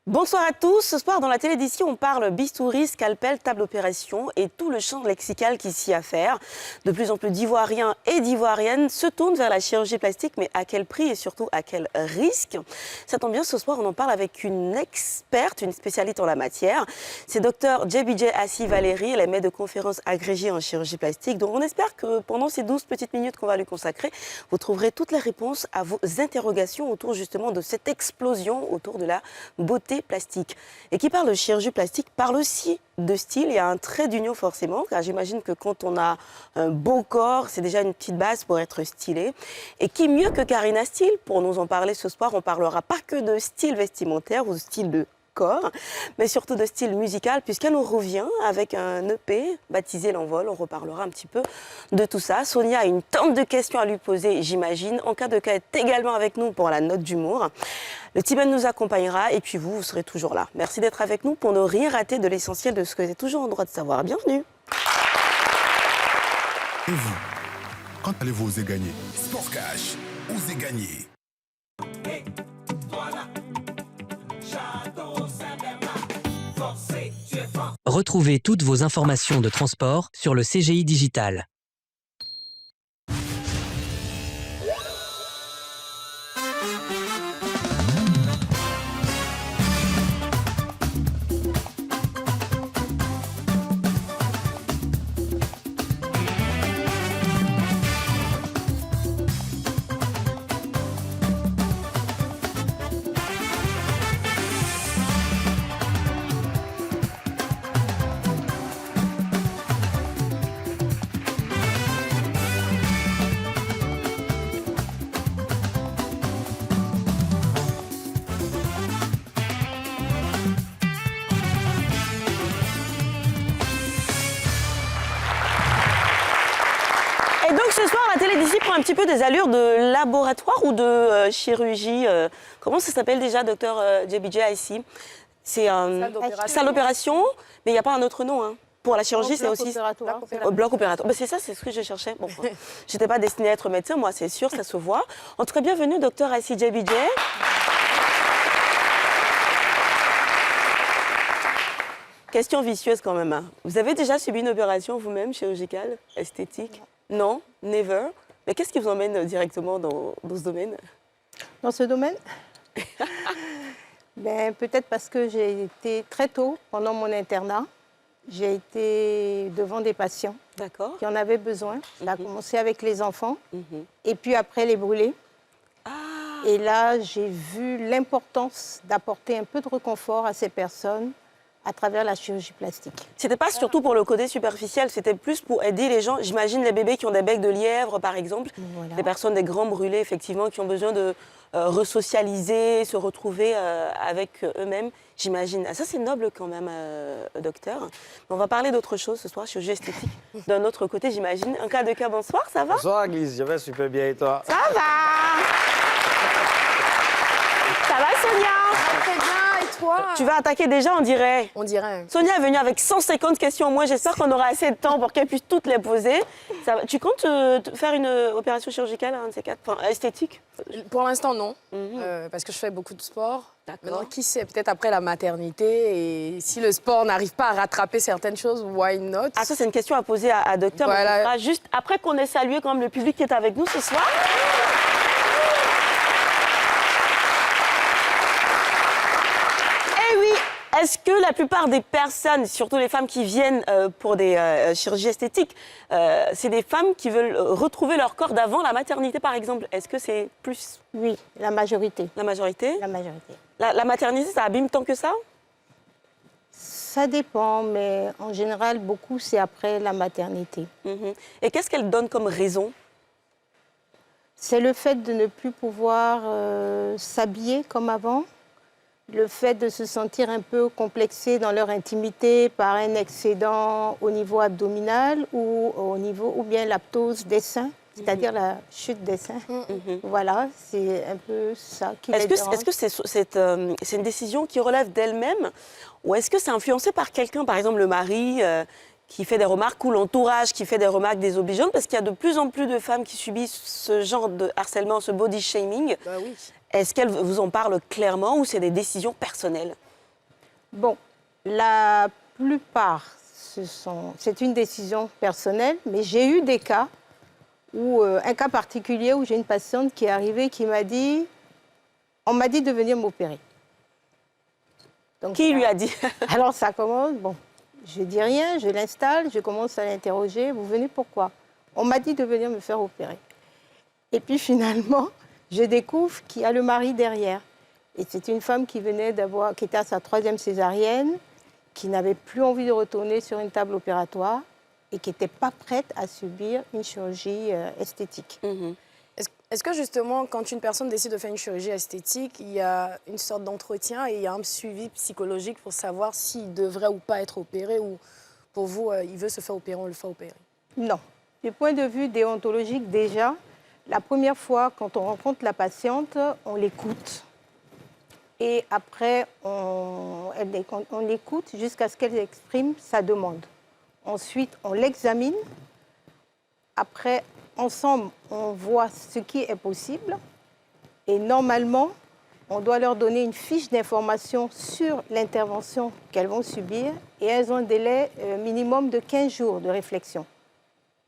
Bonsoir à tous. Ce soir, dans la télévision, on parle bistouri, scalpel, table d'opération et tout le champ lexical qui s'y affaire. De plus en plus d'Ivoiriens et d'Ivoiriennes se tournent vers la chirurgie plastique, mais à quel prix et surtout à quel risque? Ça tombe bien, ce soir, on en parle avec une experte, une spécialiste en la matière. C'est Dr JBJ Assi Valérie, elle est maître de conférence agrégée en chirurgie plastique. Donc on espère que pendant ces 12 petites minutes qu'on va lui consacrer, vous trouverez toutes les réponses à vos interrogations autour justement de cette explosion autour de la beauté plastique. Et qui parle de chirurgie plastique parle aussi de style. Il y a un trait d'union forcément, car j'imagine que quand on a un beau corps, c'est déjà une petite base pour être stylé. Et qui mieux que Karina Steele pour nous en parler ce soir? On parlera pas que de style vestimentaire ou de style de corps, mais surtout de style musical, puisqu'elle nous revient avec un EP baptisé L'Envol. On reparlera un petit peu de tout ça. Sonia a une tonne de questions à lui poser, j'imagine. En cas de cas, elle est également avec nous pour la note d'humour. Le Tiben nous accompagnera et puis vous serez toujours là. Merci d'être avec nous pour ne rien rater de l'essentiel de ce que vous êtes toujours en droit de savoir. Bienvenue. Et vous, quand allez-vous oser gagner? Sport Cash, osez gagner. Retrouvez toutes vos informations de transport sur le CGI Digital. Et donc ce soir, la télé d'ici prend un petit peu des allures de laboratoire ou de chirurgie. Comment ça s'appelle déjà, docteur JBJ Assi? C'est salle d'opération, mais il n'y a pas un autre nom. Hein. Pour la chirurgie, c'est aussi bloc opératoire. Ben, c'est ça, c'est ce que je cherchais. Bon, j'étais pas destinée à être médecin, moi, c'est sûr, ça se voit. En tout cas, bienvenue, docteur Assi JBJ. Question vicieuse quand même. Hein. Vous avez déjà subi une opération vous-même, chirurgicale, esthétique? Non, never. Mais qu'est-ce qui vous emmène directement dans ce domaine? Dans ce domaine ben, peut-être parce que j'ai été très tôt, pendant mon internat, j'ai été devant des patients qui en avaient besoin. Ça a commencé avec les enfants et puis après les brûlés. Et là, j'ai vu l'importance d'apporter un peu de réconfort à ces personnes à travers la chirurgie plastique. C'était pas surtout pour le côté superficiel, c'était plus pour aider les gens. J'imagine les bébés qui ont des becs de lièvre, par exemple, des personnes, des grands brûlés, effectivement, qui ont besoin de resocialiser, se retrouver avec eux-mêmes, j'imagine. Ah, ça, c'est noble quand même, docteur. Mais on va parler d'autre chose ce soir, chirurgie esthétique. D'un autre côté, j'imagine. Un cas de cas, bonsoir, ça va? Bonsoir, Glisse, je vais super bien et toi? Ça va? Ça va, Sonia? Très bien, et toi? Tu vas attaquer déjà, on dirait. On dirait. Sonia est venue avec 150 questions au moins. J'espère qu'on aura assez de temps pour qu'elle puisse toutes les poser. Tu comptes faire une opération chirurgicale, un de ces quatre, enfin, esthétique? Pour l'instant, non. Parce que je fais beaucoup de sport. Maintenant, qui sait, peut-être après la maternité. Et si le sport n'arrive pas à rattraper certaines choses, why not? Ah, ça, c'est une question à poser à docteur. Voilà. Juste après qu'on ait salué quand même le public qui est avec nous ce soir. Est-ce que la plupart des personnes, surtout les femmes qui viennent pour des chirurgies esthétiques, c'est des femmes qui veulent retrouver leur corps d'avant la maternité, par exemple? Est-ce que c'est plus... Oui, la majorité. La majorité? La majorité. La maternité, ça abîme tant que ça? Ça dépend, mais en général, beaucoup, c'est après la maternité. Et qu'est-ce qu'elle donne comme raison? C'est le fait de ne plus pouvoir s'habiller comme avant. Le fait de se sentir un peu complexé dans leur intimité par un excédent au niveau abdominal ou bien l'aptose des seins, c'est-à-dire la chute des seins. Voilà, c'est un peu ça qui les dérange. Est-ce que c'est une décision qui relève d'elle-même ou est-ce que c'est influencé par quelqu'un, par exemple le mari qui fait des remarques ou l'entourage qui fait des remarques désobligeantes? Parce qu'il y a de plus en plus de femmes qui subissent ce genre de harcèlement, ce body shaming. Bah oui. Est-ce qu'elle vous en parle clairement ou c'est des décisions personnelles? Bon, la plupart, c'est une décision personnelle, mais j'ai eu des cas où, un cas particulier où j'ai une patiente qui est arrivée qui m'a dit, on m'a dit de venir m'opérer. Donc, Qui lui a dit? Alors ça commence, bon, je dis rien, je l'installe, je commence à l'interroger, vous venez pourquoi? On m'a dit de venir me faire opérer. Et puis finalement, je découvre qu'il y a le mari derrière. Et c'est une femme qui qui était à sa 3e césarienne, qui n'avait plus envie de retourner sur une table opératoire et qui n'était pas prête à subir une chirurgie esthétique. Est-ce que justement, quand une personne décide de faire une chirurgie esthétique, il y a une sorte d'entretien et il y a un suivi psychologique pour savoir s'il devrait ou pas être opéré, ou pour vous, il veut se faire opérer, on le fait opérer? Non. Du point de vue déontologique, déjà, la première fois, quand on rencontre la patiente, on l'écoute. Et après, on l'écoute jusqu'à ce qu'elle exprime sa demande. Ensuite, on l'examine. Après, ensemble, on voit ce qui est possible. Et normalement, on doit leur donner une fiche d'information sur l'intervention qu'elles vont subir. Et elles ont un délai minimum de 15 jours de réflexion.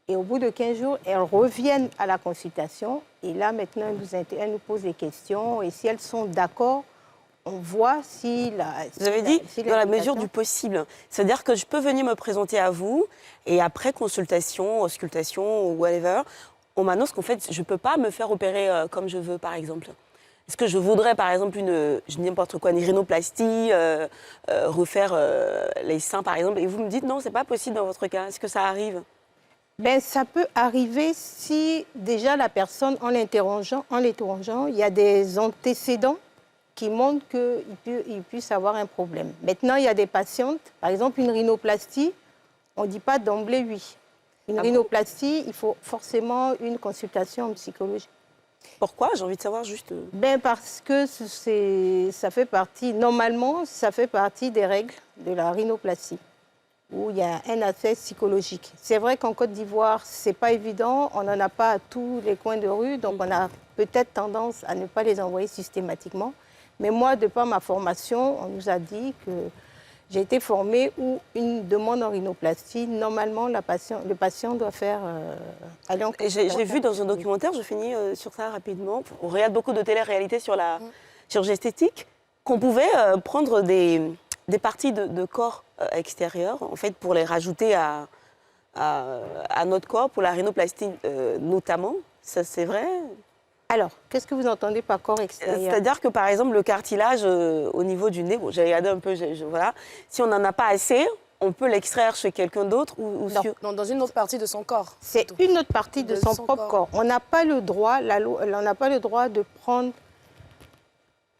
Et au bout de 15 jours, elles reviennent à la consultation. Et là, maintenant, elles nous posent des questions. Et si elles sont d'accord, on voit si Vous avez dit dans la mesure du possible. C'est-à-dire que je peux venir me présenter à vous et après consultation, auscultation ou whatever, on m'annonce qu'en fait, je ne peux pas me faire opérer comme je veux, par exemple. Est-ce que je voudrais, par exemple, je dis n'importe quoi, une rhinoplastie, refaire les seins, par exemple, et vous me dites non, ce n'est pas possible dans votre cas. Est-ce que ça arrive? Ben, ça peut arriver si déjà la personne, en l'interrogeant, il y a des antécédents qui montrent qu'il puisse avoir un problème. Maintenant, il y a des patientes, par exemple une rhinoplastie, on ne dit pas d'emblée oui. Une rhinoplastie, il faut forcément une consultation en psychologie. Pourquoi? J'ai envie de savoir juste... Ben parce que ça fait partie, normalement, ça fait partie des règles de la rhinoplastie, où il y a un aspect psychologique. C'est vrai qu'en Côte d'Ivoire, ce n'est pas évident, on n'en a pas à tous les coins de rue, donc on a peut-être tendance à ne pas les envoyer systématiquement. Mais moi, de par ma formation, on nous a dit que j'ai été formée où une demande en rhinoplastie, normalement, le patient doit faire aller en consultation. J'ai vu dans un documentaire, je finis sur ça rapidement, on regarde beaucoup de télé-réalité sur la chirurgie esthétique, qu'on pouvait prendre des parties de corps extérieurs, en fait, pour les rajouter à notre corps, pour la rhinoplastie notamment. Ça, c'est vrai? Alors, qu'est-ce que vous entendez par corps extérieur? C'est-à-dire que, par exemple, le cartilage au niveau du nez, bon, j'ai regardé un peu, voilà, si on n'en a pas assez, on peut l'extraire chez quelqu'un d'autre ou Non, dans une autre partie de son corps. C'est une autre partie de son propre corps. On n'a pas le droit, on n'a pas le droit de prendre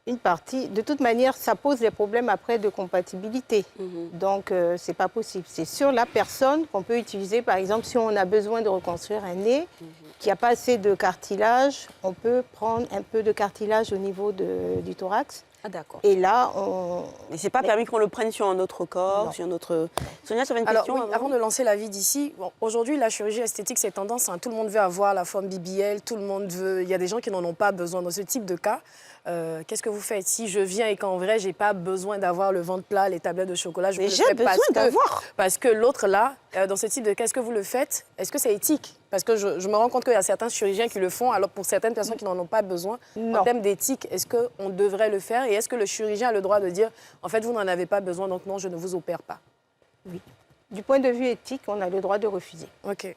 une partie. De toute manière, ça pose des problèmes après de compatibilité. Donc, ce n'est pas possible. C'est sur la personne qu'on peut utiliser. Par exemple, si on a besoin de reconstruire un nez, qu'il n'y a pas assez de cartilage, on peut prendre un peu de cartilage au niveau du thorax. Ah, d'accord. Et là, Mais ce n'est pas permis qu'on le prenne sur un autre corps, non. sur un autre... Sonia, tu avais une Alors, question oui, avant de lancer la vie d'ici, aujourd'hui, la chirurgie esthétique, c'est tendance. Tout le monde veut avoir la forme BBL, tout le monde veut... Il y a des gens qui n'en ont pas besoin. Dans ce type de cas, qu'est-ce que vous faites? Si je viens et qu'en vrai, je n'ai pas besoin d'avoir le ventre plat, les tablettes de chocolat, je Mais le j'ai fais besoin d'avoir. parce que l'autre, là, dans ce type de cas, est-ce que vous le faites? Est-ce que c'est éthique? Parce que je me rends compte qu'il y a certains chirurgiens qui le font, alors pour certaines personnes qui n'en ont pas besoin. Non. En termes d'éthique, est-ce qu'on devrait le faire? Et est-ce que le chirurgien a le droit de dire, en fait, vous n'en avez pas besoin, donc non, je ne vous opère pas? oui. Du point de vue éthique, on a le droit de refuser. OK.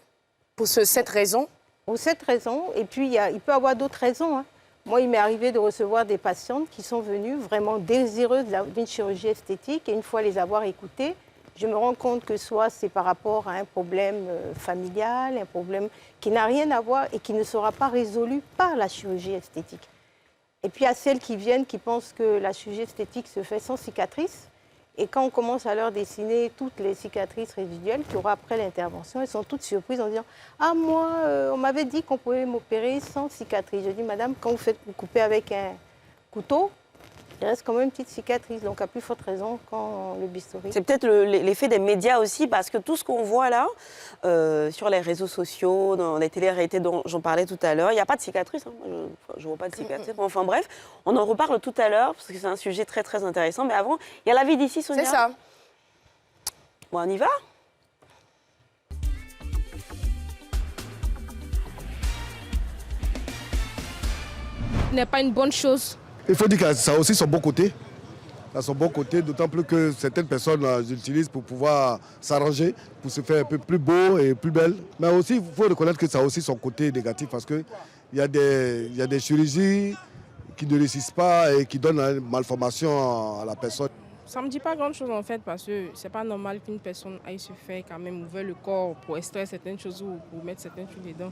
Pour cette raison? Pour cette raison, et puis il peut y avoir d'autres raisons. Hein. Moi, il m'est arrivé de recevoir des patientes qui sont venues vraiment désireuses d'une chirurgie esthétique, et une fois les avoir écoutées, je me rends compte que soit c'est par rapport à un problème familial, un problème qui n'a rien à voir et qui ne sera pas résolu par la chirurgie esthétique. Et puis, il y a celles qui viennent qui pensent que la chirurgie esthétique se fait sans cicatrices. Et quand on commence à leur dessiner toutes les cicatrices résiduelles qu'il y aura après l'intervention, elles sont toutes surprises en disant « Ah, moi, on m'avait dit qu'on pouvait m'opérer sans cicatrice. » Je dis « Madame, quand vous coupez avec un couteau, Il reste quand même une petite cicatrice, donc à plus forte raison quand le bistouri. C'est peut-être l'effet des médias aussi, parce que tout ce qu'on voit là, sur les réseaux sociaux, dans les télé-réalités dont j'en parlais tout à l'heure, il n'y a pas de cicatrice. Hein. Je ne vois pas de cicatrice. Enfin bref, on en reparle tout à l'heure, parce que c'est un sujet très très intéressant. Mais avant, il y a la vie d'ici, Sonia. C'est ça. Bon, on y va? N'est pas une bonne chose. Il faut dire que ça a aussi son bon côté. Ça a son bon côté, d'autant plus que certaines personnes l'utilisent pour pouvoir s'arranger, pour se faire un peu plus beau et plus belle. Mais aussi, il faut reconnaître que ça a aussi son côté négatif parce qu'il y a des chirurgies qui ne réussissent pas et qui donnent une malformation à la personne. Ça ne me dit pas grand-chose en fait parce que c'est pas normal qu'une personne aille se faire quand même ouvrir le corps pour extraire certaines choses ou pour mettre certaines choses dedans.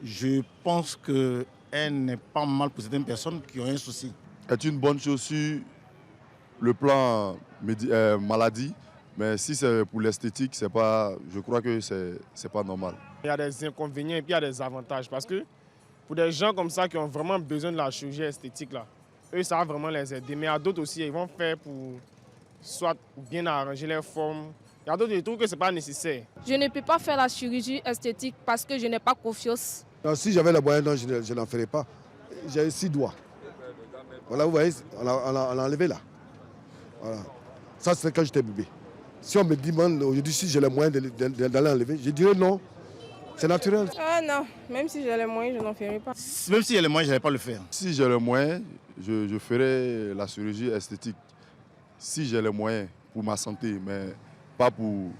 Je pense qu'elle n'est pas mal pour certaines personnes qui ont un souci. C'est une bonne chose sur le plan maladie, mais si c'est pour l'esthétique, je crois que c'est pas normal. Il y a des inconvénients et puis il y a des avantages parce que pour des gens comme ça qui ont vraiment besoin de la chirurgie esthétique, là, eux, ça va vraiment les aider. Mais il y a d'autres aussi, ils vont faire pour soit bien arranger les formes. Il y a d'autres qui trouvent que ce n'est pas nécessaire. Je ne peux pas faire la chirurgie esthétique parce que je n'ai pas confiance. Non, si j'avais les moyens, non, je n'en ferais pas. J'ai 6 doigts. Voilà, vous voyez, on l'a enlevé là. Voilà. Ça, c'est quand j'étais bébé. Si on me demande aujourd'hui si j'ai les moyens d'aller enlever, je dirais non. C'est naturel. Ah non, même si j'ai les moyens, je n'en ferai pas. Même si j'ai les moyens, je n'allais pas le faire. Si j'ai les moyens, je ferai la chirurgie esthétique. Si j'ai les moyens pour ma santé, mais pas pour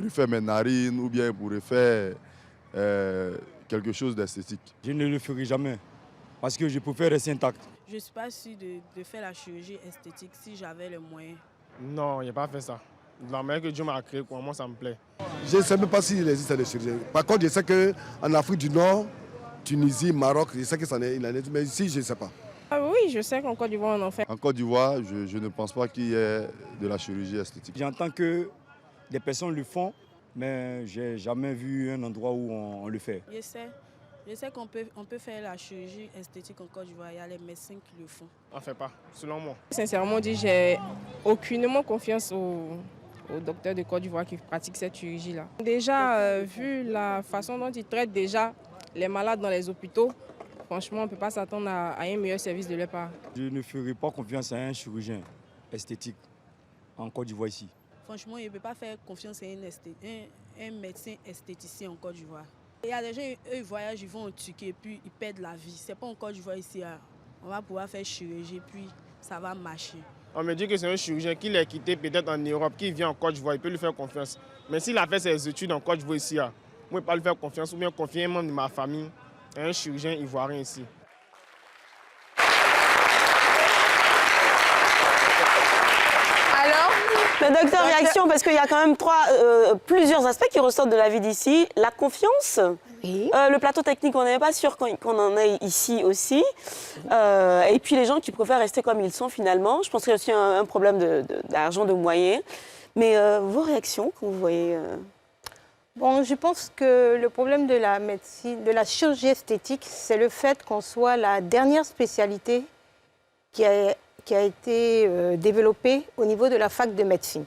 refaire mes narines ou bien pour refaire quelque chose d'esthétique. Je ne le ferai jamais parce que je préfère rester intact. Je ne suis pas sûre de faire la chirurgie esthétique si j'avais les moyens. Non, il n'y a pas fait ça. De la manière que Dieu m'a créé, moi, ça me plaît. Je ne sais même pas s'il existe des chirurgiens. Par contre, je sais qu'en Afrique du Nord, Tunisie, Maroc, je sais qu'il en existe, mais ici, je ne sais pas. Ah oui, je sais qu'en Côte d'Ivoire, on en fait. En Côte d'Ivoire, je ne pense pas qu'il y ait de la chirurgie esthétique. J'entends que des personnes le font, mais je n'ai jamais vu un endroit où on le fait. Je sais qu'on peut faire la chirurgie esthétique en Côte d'Ivoire. Il y a les médecins qui le font. On ne fait pas, selon moi. Sincèrement dit, j'ai aucunement confiance aux docteurs de Côte d'Ivoire qui pratiquent cette chirurgie-là. Déjà, vu la façon dont ils traitent déjà les malades dans les hôpitaux, franchement, on ne peut pas s'attendre à un meilleur service de leur part. Je ne ferai pas confiance à un chirurgien esthétique en Côte d'Ivoire ici. Franchement, je ne peux pas faire confiance à un médecin esthéticien en Côte d'Ivoire. Il y a des gens, eux, ils voyagent, ils vont en Turquie et puis ils perdent la vie. Ce n'est pas en Côte d'Ivoire ici. On va pouvoir faire chirurgie puis ça va marcher. On me dit que c'est un chirurgien qui l'a quitté peut-être en Europe, qui vient en Côte d'Ivoire, il peut lui faire confiance. Mais s'il a fait ses études en Côte d'Ivoire ici, moi, je ne peux pas lui faire confiance ou bien confier un membre de ma famille à un chirurgien ivoirien ici. Alors, le docteur, réaction, parce qu'il y a quand même plusieurs aspects qui ressortent de la vie d'ici. La confiance, Oui. le plateau technique, on n'est pas sûr qu'on en ait ici aussi. Et puis les gens qui préfèrent rester comme ils sont finalement. Je pense qu'il y a aussi un problème d'argent, de moyens. Mais vos réactions, quand vous voyez... Bon, je pense que le problème de la médecine, de la chirurgie esthétique, c'est le fait qu'on soit la dernière spécialité qui a été développée au niveau de la fac de médecine.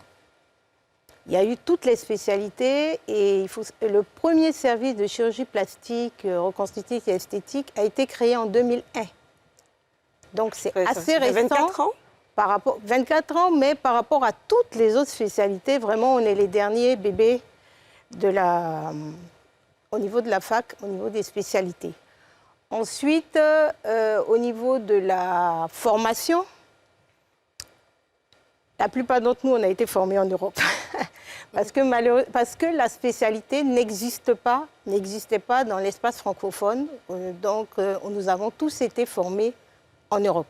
Il y a eu toutes les spécialités et le premier service de chirurgie plastique, reconstitutive et esthétique a été créé en 2001. Donc c'est assez récent. 24 ans 24 ans, mais par rapport à toutes les autres spécialités, vraiment, on est les derniers bébés au niveau de la fac, au niveau des spécialités. Ensuite, au niveau de la formation, la plupart d'entre nous, on a été formés en Europe. parce que la spécialité n'existait pas dans l'espace francophone. Donc, nous avons tous été formés en Europe.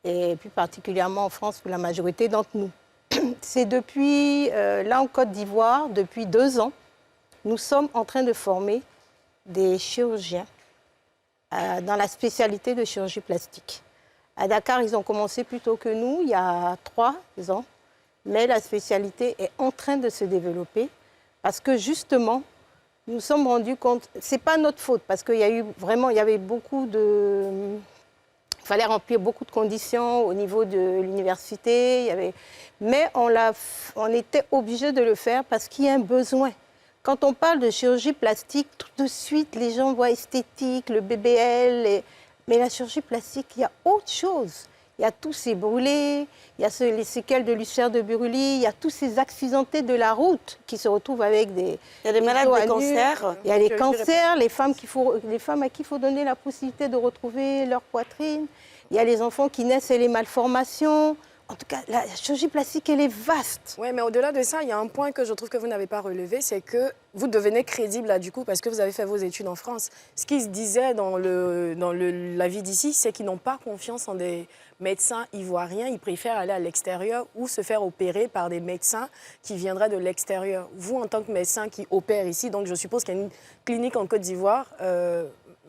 Et plus particulièrement en France pour la majorité d'entre nous. C'est depuis, là en Côte d'Ivoire, depuis 2 ans, nous sommes en train de former des chirurgiens dans la spécialité de chirurgie plastique. À Dakar, ils ont commencé plus tôt que nous, il y a 3 ans, mais la spécialité est en train de se développer parce que justement, nous nous sommes rendus compte, ce n'est pas notre faute, parce qu'il y avait beaucoup de Il fallait remplir beaucoup de conditions au niveau de l'université. Mais on était obligé de le faire parce qu'il y a un besoin. Quand on parle de chirurgie plastique, tout de suite, les gens voient esthétique, le BBL. Mais la chirurgie plastique, il y a autre chose. Il y a tous ces brûlés, il y a les séquelles de l'ulcère de Buruli, il y a tous ces accidentés de la route qui se retrouvent avec des... Il y a des malades de cancer. Il y a les cancers, les femmes à qui il faut donner la possibilité de retrouver leur poitrine. Il y a les enfants qui naissent et les malformations. En tout cas, la chirurgie plastique, elle est vaste. Oui, mais au-delà de ça, il y a un point que je trouve que vous n'avez pas relevé, c'est que vous devenez crédible, là, du coup, parce que vous avez fait vos études en France. Ce qui se disait dans la vie d'ici, c'est qu'ils n'ont pas confiance en des médecins ivoiriens. Ils préfèrent aller à l'extérieur ou se faire opérer par des médecins qui viendraient de l'extérieur. Vous, en tant que médecin qui opère ici, donc je suppose qu'il y a une clinique en Côte d'Ivoire...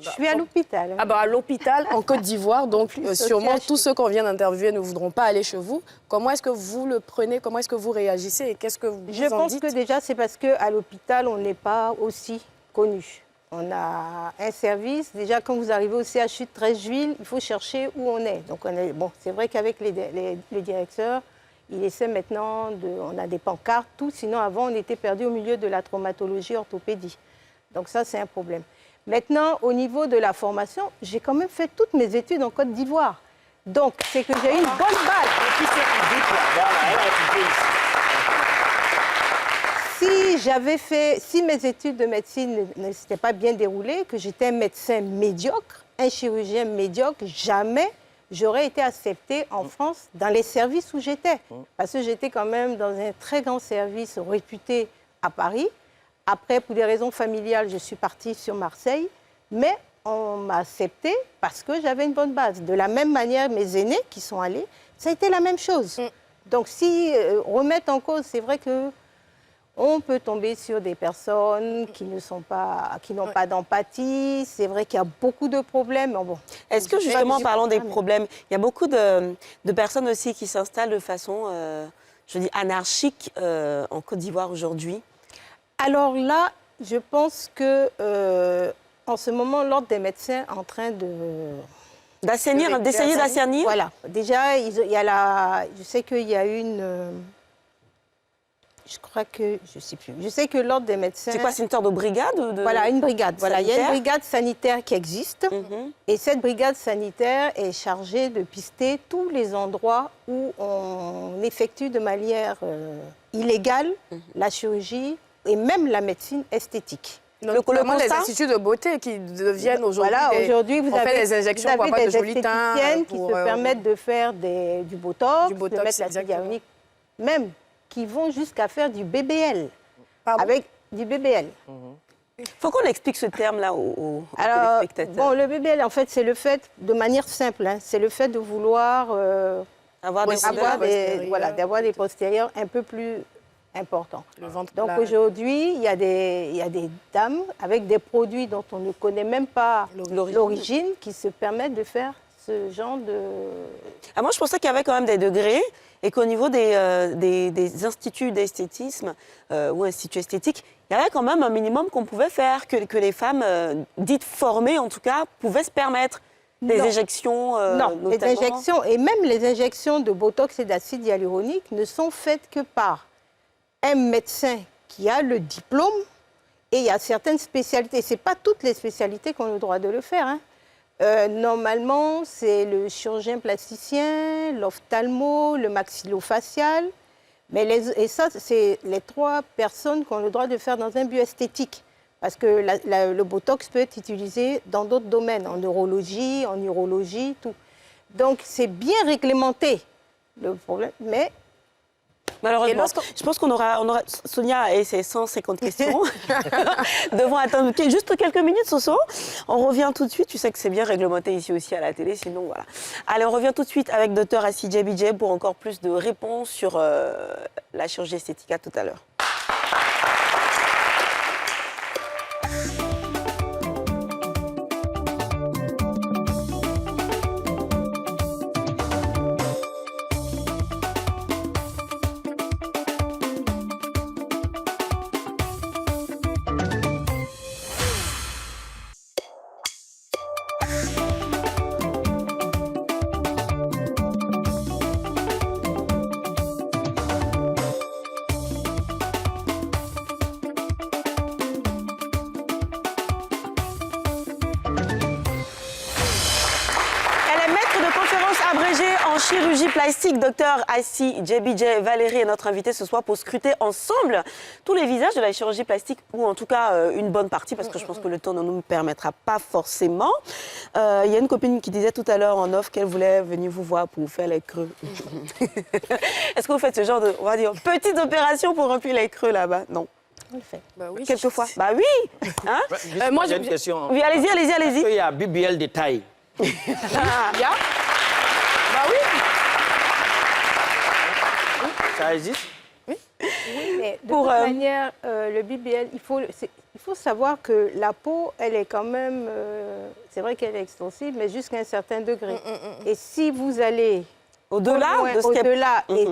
je suis à l'hôpital. Ah bah à l'hôpital en Côte d'Ivoire, donc sûrement tous ceux qu'on vient d'interviewer ne voudront pas aller chez vous. Comment est-ce que vous le prenez? Comment est-ce que vous réagissez et qu'est-ce que vous en dites? Je pense que déjà c'est parce qu'à l'hôpital on n'est pas aussi connu. On a un service, déjà quand vous arrivez au CHU de Treichville, il faut chercher où on est. Donc c'est vrai qu'avec le directeur, il essaie maintenant, on a des pancartes, tout, sinon avant on était perdu au milieu de la traumatologie orthopédie. Donc ça c'est un problème. Maintenant, au niveau de la formation, j'ai quand même fait toutes mes études en Côte d'Ivoire. Donc, c'est que j'ai eu une bonne base. Si mes études de médecine ne s'étaient pas bien déroulées, que j'étais un médecin médiocre, un chirurgien médiocre, jamais j'aurais été acceptée en France dans les services où j'étais. Parce que j'étais quand même dans un très grand service réputé à Paris. Après, pour des raisons familiales, je suis partie sur Marseille, mais on m'a acceptée parce que j'avais une bonne base. De la même manière, mes aînés qui sont allés, ça a été la même chose. Donc, si remettre en cause, c'est vrai qu'on peut tomber sur des personnes qui n'ont pas d'empathie. C'est vrai qu'il y a beaucoup de problèmes. Bon, est-ce que justement, parlant des problèmes, il y a beaucoup de personnes aussi qui s'installent de façon, je dis, anarchique en Côte d'Ivoire aujourd'hui? Alors là, je pense que en ce moment, l'Ordre des médecins est en train d'essayer d'assainir. Voilà. Déjà, je sais qu'il y a je crois que, je ne sais plus. Je sais que l'Ordre des médecins... C'est quoi, c'est une sorte de brigade Voilà, une brigade. Voilà, il y a une brigade sanitaire qui existe. Et cette brigade sanitaire est chargée de pister tous les endroits où on effectue de manière illégale la chirurgie et même la médecine esthétique. Notamment les instituts de beauté qui deviennent aujourd'hui... Voilà, aujourd'hui, vous avez des injections pour avoir de joli teint. Qui se permettent de faire du botox, de mettre l'acide hyaluronique, même qui vont jusqu'à faire du BBL. Avec du BBL. Il faut qu'on explique ce terme-là aux téléspectateurs. Bon, le BBL, en fait, c'est le fait, de manière simple, c'est le fait de vouloir avoir des postérieurs un peu plus importants. Donc aujourd'hui, il y a des dames avec des produits dont on ne connaît même pas l'origine qui se permettent de faire ce genre de... Moi, je pensais qu'il y avait quand même des degrés et qu'au niveau des instituts d'esthétisme ou instituts esthétiques, il y avait quand même un minimum qu'on pouvait faire, que les femmes dites formées, en tout cas, pouvaient se permettre. Des injections non, notamment. Les injections, et même les injections de botox et d'acide hyaluronique ne sont faites que par un médecin qui a le diplôme, et il y a certaines spécialités. Ce n'est pas toutes les spécialités qui ont le droit de le faire. Normalement, c'est le chirurgien plasticien, l'ophtalmo, le maxillofacial. Et ça, c'est les 3 personnes qui ont le droit de faire dans un but esthétique. Parce que le botox peut être utilisé dans d'autres domaines, en neurologie, en urologie, tout. Donc, c'est bien réglementé, le problème, mais... Malheureusement, je pense qu'on aura Sonia et ses 150 questions devront attendre juste quelques minutes, Soso. On revient tout de suite. Tu sais que c'est bien réglementé ici aussi à la télé, sinon voilà. Allez, on revient tout de suite avec Dr Assidje Bidje pour encore plus de réponses sur la chirurgie esthétique. À tout à l'heure. séance abrégée en chirurgie plastique. Docteur Assi Djebidje Valérie est notre invité ce soir pour scruter ensemble tous les visages de la chirurgie plastique, ou en tout cas une bonne partie, parce que je pense que le temps ne nous permettra pas forcément. Il y a une copine qui disait tout à l'heure en off qu'elle voulait venir vous voir pour vous faire les creux. Est-ce que vous faites ce genre de, on va dire, petites opérations pour remplir les creux là-bas? Non. On le fait. Bah oui. Quelquefois. Bah oui. Hein? Moi, j'ai une question. Oui, allez-y, allez-y, allez-y. Est-ce qu'il y a BBL de taille? Il y a? Bah oui. Ça existe? Oui, mais de toute manière, le BBL, il faut savoir que la peau, elle est quand même, c'est vrai qu'elle est extensible, mais jusqu'à un certain degré. Et si vous allez au-delà et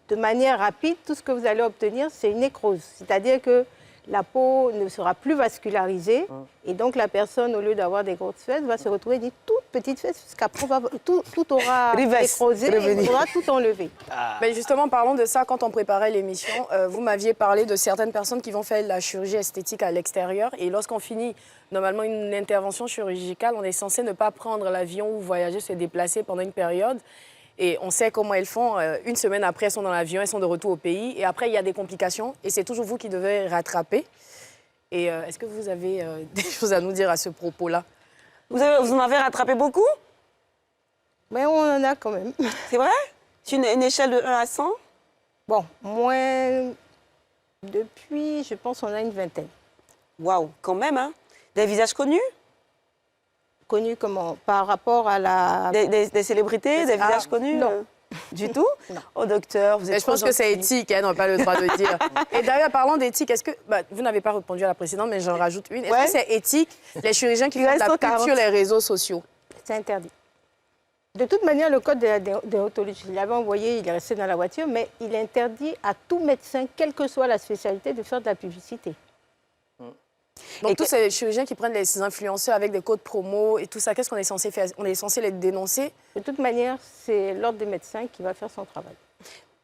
de manière rapide, tout ce que vous allez obtenir, c'est une nécrose. C'est-à-dire que la peau ne sera plus vascularisée et donc la personne, au lieu d'avoir des grosses fesses, va se retrouver avec une toute petite fesse jusqu'après tout aura nécrosé et il faudra tout enlever. Mais justement, parlons de ça. Quand on préparait l'émission, vous m'aviez parlé de certaines personnes qui vont faire la chirurgie esthétique à l'extérieur et lorsqu'on finit normalement une intervention chirurgicale, on est censé ne pas prendre l'avion ou voyager, se déplacer pendant une période. Et on sait comment elles font. Une semaine après, elles sont dans l'avion, elles sont de retour au pays. Et après, il y a des complications. Et c'est toujours vous qui devez rattraper. Et est-ce que vous avez des choses à nous dire à ce propos-là? Vous en avez rattrapé beaucoup? Mais on en a quand même. C'est vrai? C'est une échelle de 1 à 100? Bon, moins... Depuis, je pense, on a une vingtaine. Waouh, quand même, hein? Des visages connus? Connus comment? Par rapport à la... Des célébrités, des visages connus? Non. Du tout? Non. Oh, docteur, vous êtes je pense que c'est éthique, on n'a pas le droit de dire. Et d'ailleurs, parlant d'éthique, est-ce que... vous n'avez pas répondu à la précédente, mais j'en rajoute une. Est-ce que c'est éthique, les chirurgiens qui font de la pub sur les réseaux sociaux? C'est interdit. De toute manière, le code de la déontologie, il l'avait envoyé, il est resté dans la voiture, mais il interdit à tout médecin, quelle que soit la spécialité, de faire de la publicité. Donc, tous ces chirurgiens qui prennent les influenceurs avec des codes promo et tout ça, qu'est-ce qu'on est censé faire? On est censé les dénoncer? De toute manière, c'est l'ordre des médecins qui va faire son travail.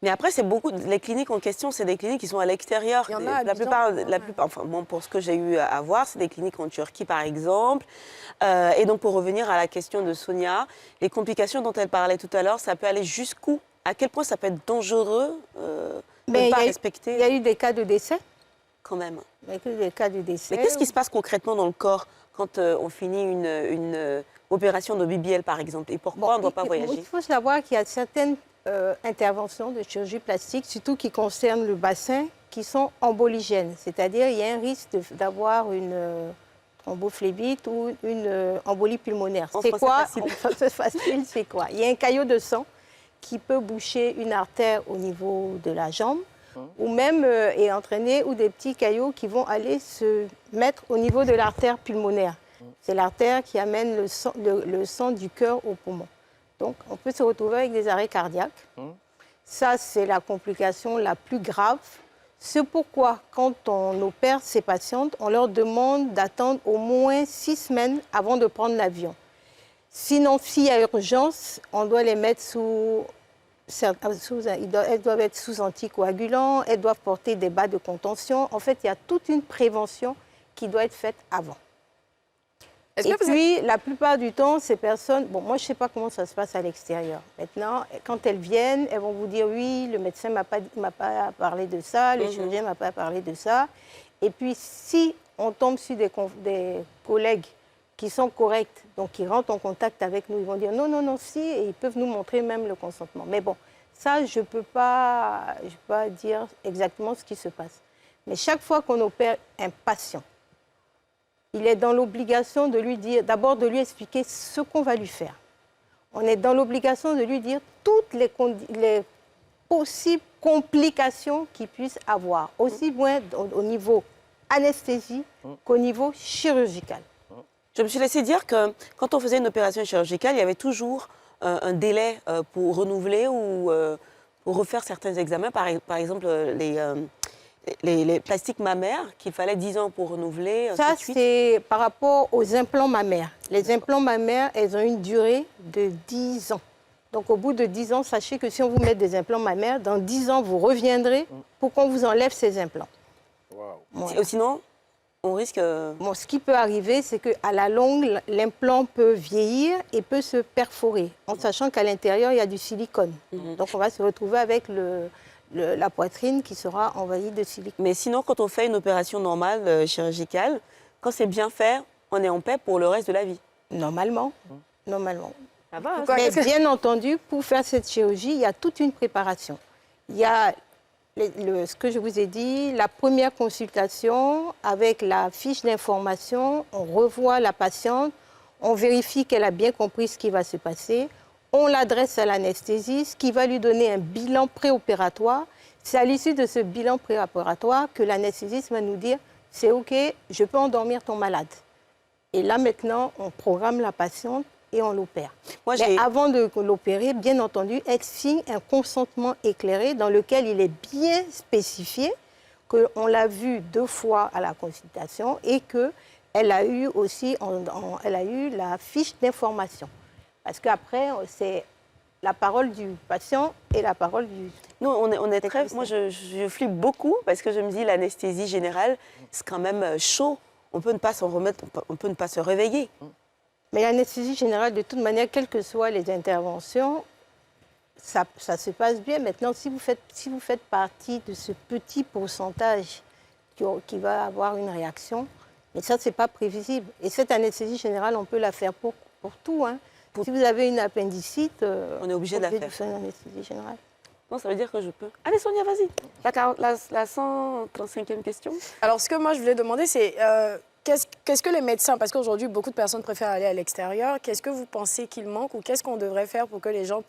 Mais après, c'est beaucoup. Les cliniques en question, c'est des cliniques qui sont à l'extérieur. Il y en a la plupart, enfin, bon, pour ce que j'ai eu à voir, c'est des cliniques en Turquie, par exemple. Et donc, pour revenir à la question de Sonia, les complications dont elle parlait tout à l'heure, ça peut aller jusqu'où? À quel point ça peut être dangereux de ne pas respecter? Il y a eu des cas de décès. Quand même. Il y a eu des cas de décès. Mais qu'est-ce qui se passe concrètement dans le corps quand on finit une opération de BBL, par exemple? Et pourquoi on ne doit pas voyager? Il faut savoir qu'il y a certaines interventions de chirurgie plastique, surtout qui concernent le bassin, qui sont emboligènes. C'est-à-dire qu'il y a un risque d'avoir une thrombophlébite ou une embolie pulmonaire. C'est quoi? C'est facile, c'est quoi? Il y a un caillot de sang qui peut boucher une artère au niveau de la jambe, ou même et entraîner ou des petits caillots qui vont aller se mettre au niveau de l'artère pulmonaire. C'est l'artère qui amène le sang du cœur au poumon. Donc, on peut se retrouver avec des arrêts cardiaques. Ça, c'est la complication la plus grave. C'est pourquoi, quand on opère ces patientes, on leur demande d'attendre au moins 6 semaines avant de prendre l'avion. Sinon, s'il y a urgence, on doit les mettre elles doivent être sous anticoagulants, elles doivent porter des bas de contention. En fait, il y a toute une prévention qui doit être faite avant. Et puis, la plupart du temps, ces personnes... Bon, moi, je ne sais pas comment ça se passe à l'extérieur. Maintenant, quand elles viennent, elles vont vous dire, oui, le médecin ne m'a pas parlé de ça, le chirurgien ne m'a pas parlé de ça. Et puis, si on tombe sur des collègues qui sont corrects, donc qui rentrent en contact avec nous, ils vont dire non, non, non, si, et ils peuvent nous montrer même le consentement. Mais bon, ça, je ne peux pas dire exactement ce qui se passe. Mais chaque fois qu'on opère un patient, il est dans l'obligation de lui dire, d'abord de lui expliquer ce qu'on va lui faire. On est dans l'obligation de lui dire toutes les possibles complications qu'il puisse avoir, aussi bien au niveau anesthésie qu'au niveau chirurgical. Je me suis laissé dire que quand on faisait une opération chirurgicale, il y avait toujours un délai pour renouveler ou pour refaire certains examens. Par exemple, les plastiques mammaires, qu'il fallait 10 ans pour renouveler. Ça, c'est par rapport aux implants mammaires. Les implants mammaires, elles ont une durée de 10 ans. Donc, au bout de 10 ans, sachez que si on vous met des implants mammaires, dans 10 ans, vous reviendrez pour qu'on vous enlève ces implants. Wow. Voilà. Sinon, on risque... Bon, ce qui peut arriver, c'est qu'à la longue, l'implant peut vieillir et peut se perforer, en sachant qu'à l'intérieur, il y a du silicone. Donc, on va se retrouver avec la poitrine qui sera envahie de silicone. Mais sinon, quand on fait une opération normale, chirurgicale, quand c'est bien fait, on est en paix pour le reste de la vie. Normalement. Normalement. Ça va, Mais bien entendu, pour faire cette chirurgie, il y a toute une préparation. Il y a ce que je vous ai dit, la première consultation avec la fiche d'information, on revoit la patiente, on vérifie qu'elle a bien compris ce qui va se passer, on l'adresse à l'anesthésiste qui va lui donner un bilan préopératoire. C'est à l'issue de ce bilan préopératoire que l'anesthésiste va nous dire « c'est OK, je peux endormir ton malade ». Et là maintenant, on programme la patiente et on l'opère. Mais avant de l'opérer, bien entendu, elle signe un consentement éclairé dans lequel il est bien spécifié qu'on l'a vu 2 fois à la consultation et qu'elle a eu aussi elle a eu la fiche d'information. Parce qu'après, c'est la parole du patient et la parole du... Nous, on est très... Moi, je flippe beaucoup parce que je me dis l'anesthésie générale, c'est quand même chaud. On peut ne pas s'en remettre, on peut ne pas se réveiller. Mais l'anesthésie générale, de toute manière, quelles que soient les interventions, ça se passe bien. Maintenant, si vous faites partie de ce petit pourcentage qui va avoir une réaction, mais ça, ce n'est pas prévisible. Et cette anesthésie générale, on peut la faire pour tout. Hein. Si vous avez une appendicite, on est obligé de la faire. Une anesthésie générale. Non, ça veut dire que je peux. Allez, Sonia, vas-y. La 135e question. Alors, ce que moi, je voulais demander, c'est qu'est-ce que les médecins, parce qu'aujourd'hui, beaucoup de personnes préfèrent aller à l'extérieur, qu'est-ce que vous pensez qu'il manque ou qu'est-ce qu'on devrait faire pour que les gens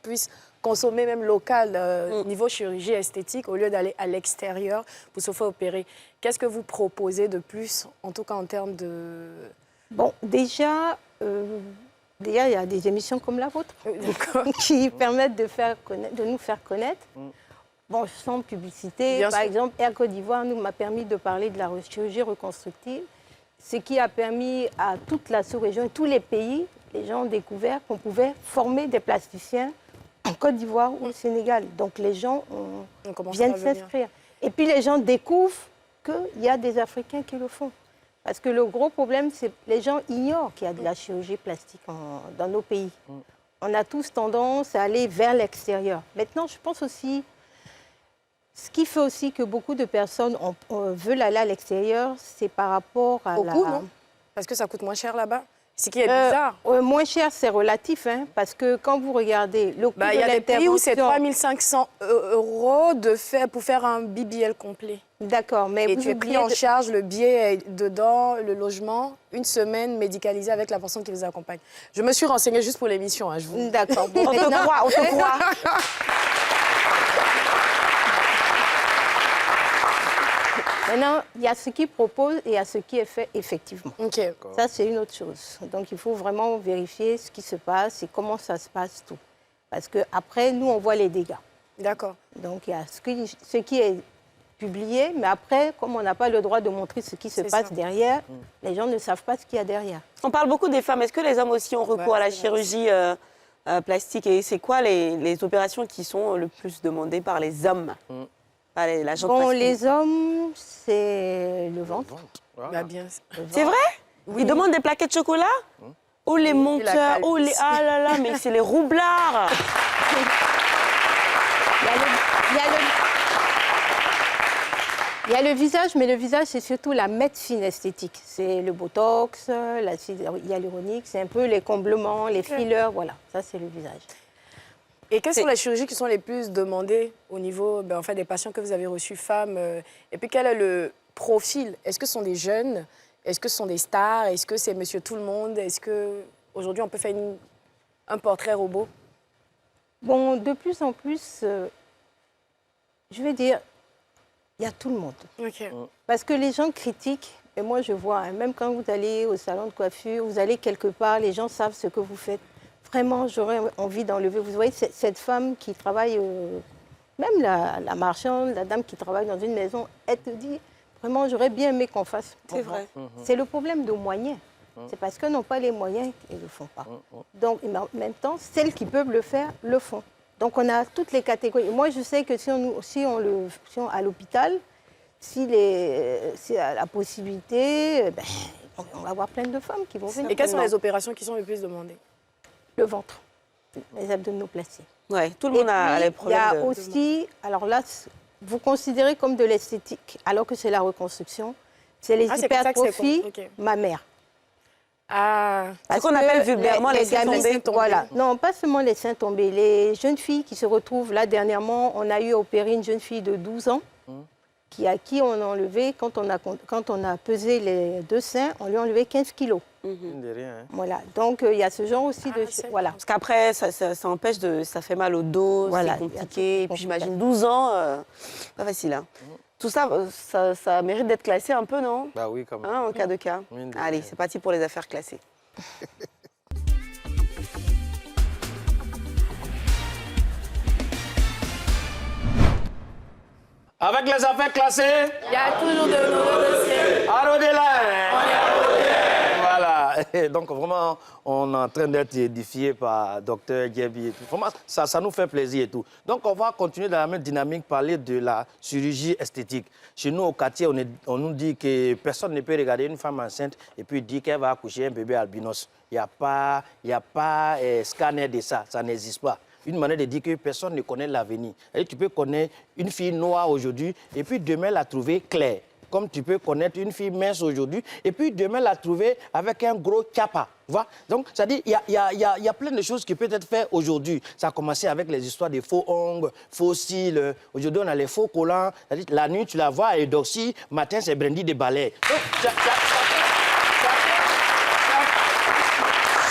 puissent consommer même local, niveau chirurgie esthétique, au lieu d'aller à l'extérieur pour se faire opérer? Qu'est-ce que vous proposez de plus, en tout cas en termes de... Bon, déjà, il y a des émissions comme la vôtre qui permettent de nous faire connaître. Bon, sans publicité, Bien par sûr. exemple, Air Côte d'Ivoire m'a permis de parler de la chirurgie reconstructive, ce qui a permis à toute la sous-région et tous les pays, les gens ont découvert qu'on pouvait former des plasticiens en Côte d'Ivoire ou au Sénégal. Donc les gens viennent s'inscrire. Et puis les gens découvrent qu'il y a des Africains qui le font. Parce que le gros problème, c'est que les gens ignorent qu'il y a de la chirurgie plastique dans nos pays. On a tous tendance à aller vers l'extérieur. Maintenant, je pense aussi, ce qui fait aussi que beaucoup de personnes veulent aller à l'extérieur, c'est par rapport à Au coût, non? Parce que ça coûte moins cher là-bas. C'est qui est bizarre. Moins cher, c'est relatif, hein, parce que quand vous regardez le coût de Il y a des pays où c'est l'intervention... 3 500 € pour faire un BBL complet. D'accord, mais Et vous tu es pris en charge, le billet est dedans, le logement, une semaine médicalisée avec la personne qui vous accompagne. Je me suis renseignée juste pour l'émission. Hein, D'accord. Bon, on te croit, on te croit. Maintenant, il y a ce qui propose et il y a ce qui est fait effectivement. Okay. Ça, c'est une autre chose. Donc, il faut vraiment vérifier ce qui se passe et comment ça se passe tout. Parce qu'après, nous, on voit les dégâts. D'accord. Donc, il y a ce qui est publié, mais après, comme on n'a pas le droit de montrer ce qui se passe derrière, les gens ne savent pas ce qu'il y a derrière. On parle beaucoup des femmes. Est-ce que les hommes aussi ont recours à la chirurgie plastique? Et c'est quoi les opérations qui sont le plus demandées par les hommes? La bon, les hommes, c'est le ventre. Bah, bien. C'est vrai? Ils demandent des plaquettes de chocolat? Oh, les menteurs, oh, les... Ah là là, mais c'est les roublards. Il y a le visage, mais le visage, c'est surtout la médecine esthétique. C'est le botox, l'acide hyaluronique, c'est un peu les comblements, les fillers, voilà. Ça, c'est le visage. Et quelles sont les chirurgies qui sont les plus demandées au niveau des patients que vous avez reçus, femmes? Et puis, quel est le profil? Est-ce que ce sont des jeunes? Est-ce que ce sont des stars? Est-ce que c'est monsieur tout le monde? Est-ce qu'aujourd'hui, on peut faire un portrait robot? Bon, de plus en plus, je vais dire, il y a tout le monde. Okay. Parce que les gens critiquent, et moi je vois, hein, même quand vous allez au salon de coiffure, vous allez quelque part, les gens savent ce que vous faites. Vraiment, j'aurais envie d'enlever. Vous voyez, cette femme qui travaille, même la marchande, la dame qui travaille dans une maison, elle te dit, vraiment, j'aurais bien aimé qu'on fasse. C'est vrai. C'est le problème de moyens. C'est parce qu'ils n'ont pas les moyens qu'ils ne le font pas. Donc, en même temps, celles qui peuvent le faire, le font. Donc, on a toutes les catégories. Moi, je sais que si on à l'hôpital, s'il y a la possibilité, on va avoir plein de femmes qui vont venir. Et quelles sont les opérations qui sont les plus demandées? Le ventre, les abdominoplasties. Ouais, tout le monde a les problèmes. Il y a aussi, alors là, vous considérez comme de l'esthétique, alors que c'est la reconstruction, c'est les hypertrophies mammaires. Ah, ce qu'on appelle vulgairement les seins tombés. Voilà, non, pas seulement les seins tombés. Les jeunes filles qui se retrouvent, là dernièrement, on a eu à opérer une jeune fille de 12 ans, à qui on a enlevé, quand on a pesé les deux seins, on lui a enlevé 15 kilos. Voilà, donc il y a ce genre aussi de... Voilà. Parce qu'après, ça empêche ça fait mal au dos, c'est compliqué. Et puis j'imagine 12 ans, pas facile. Hein. Tout ça, ça mérite d'être classé un peu, non? Bah oui, quand même. Hein, en cas de cas. Allez, c'est parti pour les affaires classées. Avec les affaires classées, il y a toujours de nouveaux dossiers. Voilà. Donc vraiment, on est en train d'être édifié par Dr Djebi et tout. Vraiment, ça nous fait plaisir et tout. Donc on va continuer dans la même dynamique, parler de la chirurgie esthétique. Chez nous au quartier, on nous dit que personne ne peut regarder une femme enceinte et puis dire qu'elle va accoucher un bébé albinos. Il n'y a pas scanner de ça, ça n'existe pas. Une manière de dire que personne ne connaît l'avenir. Tu peux connaître une fille noire aujourd'hui et puis demain la trouver claire. Comme tu peux connaître une fille mince aujourd'hui et puis demain la trouver avec un gros chapa. Donc, c'est-à-dire qu'il y a plein de choses qui peuvent être faites aujourd'hui. Ça a commencé avec les histoires de faux ongles, faux cils. Aujourd'hui, on a les faux collants. La nuit, tu la vois, elle est dorsie. Matin, c'est brandy de balai.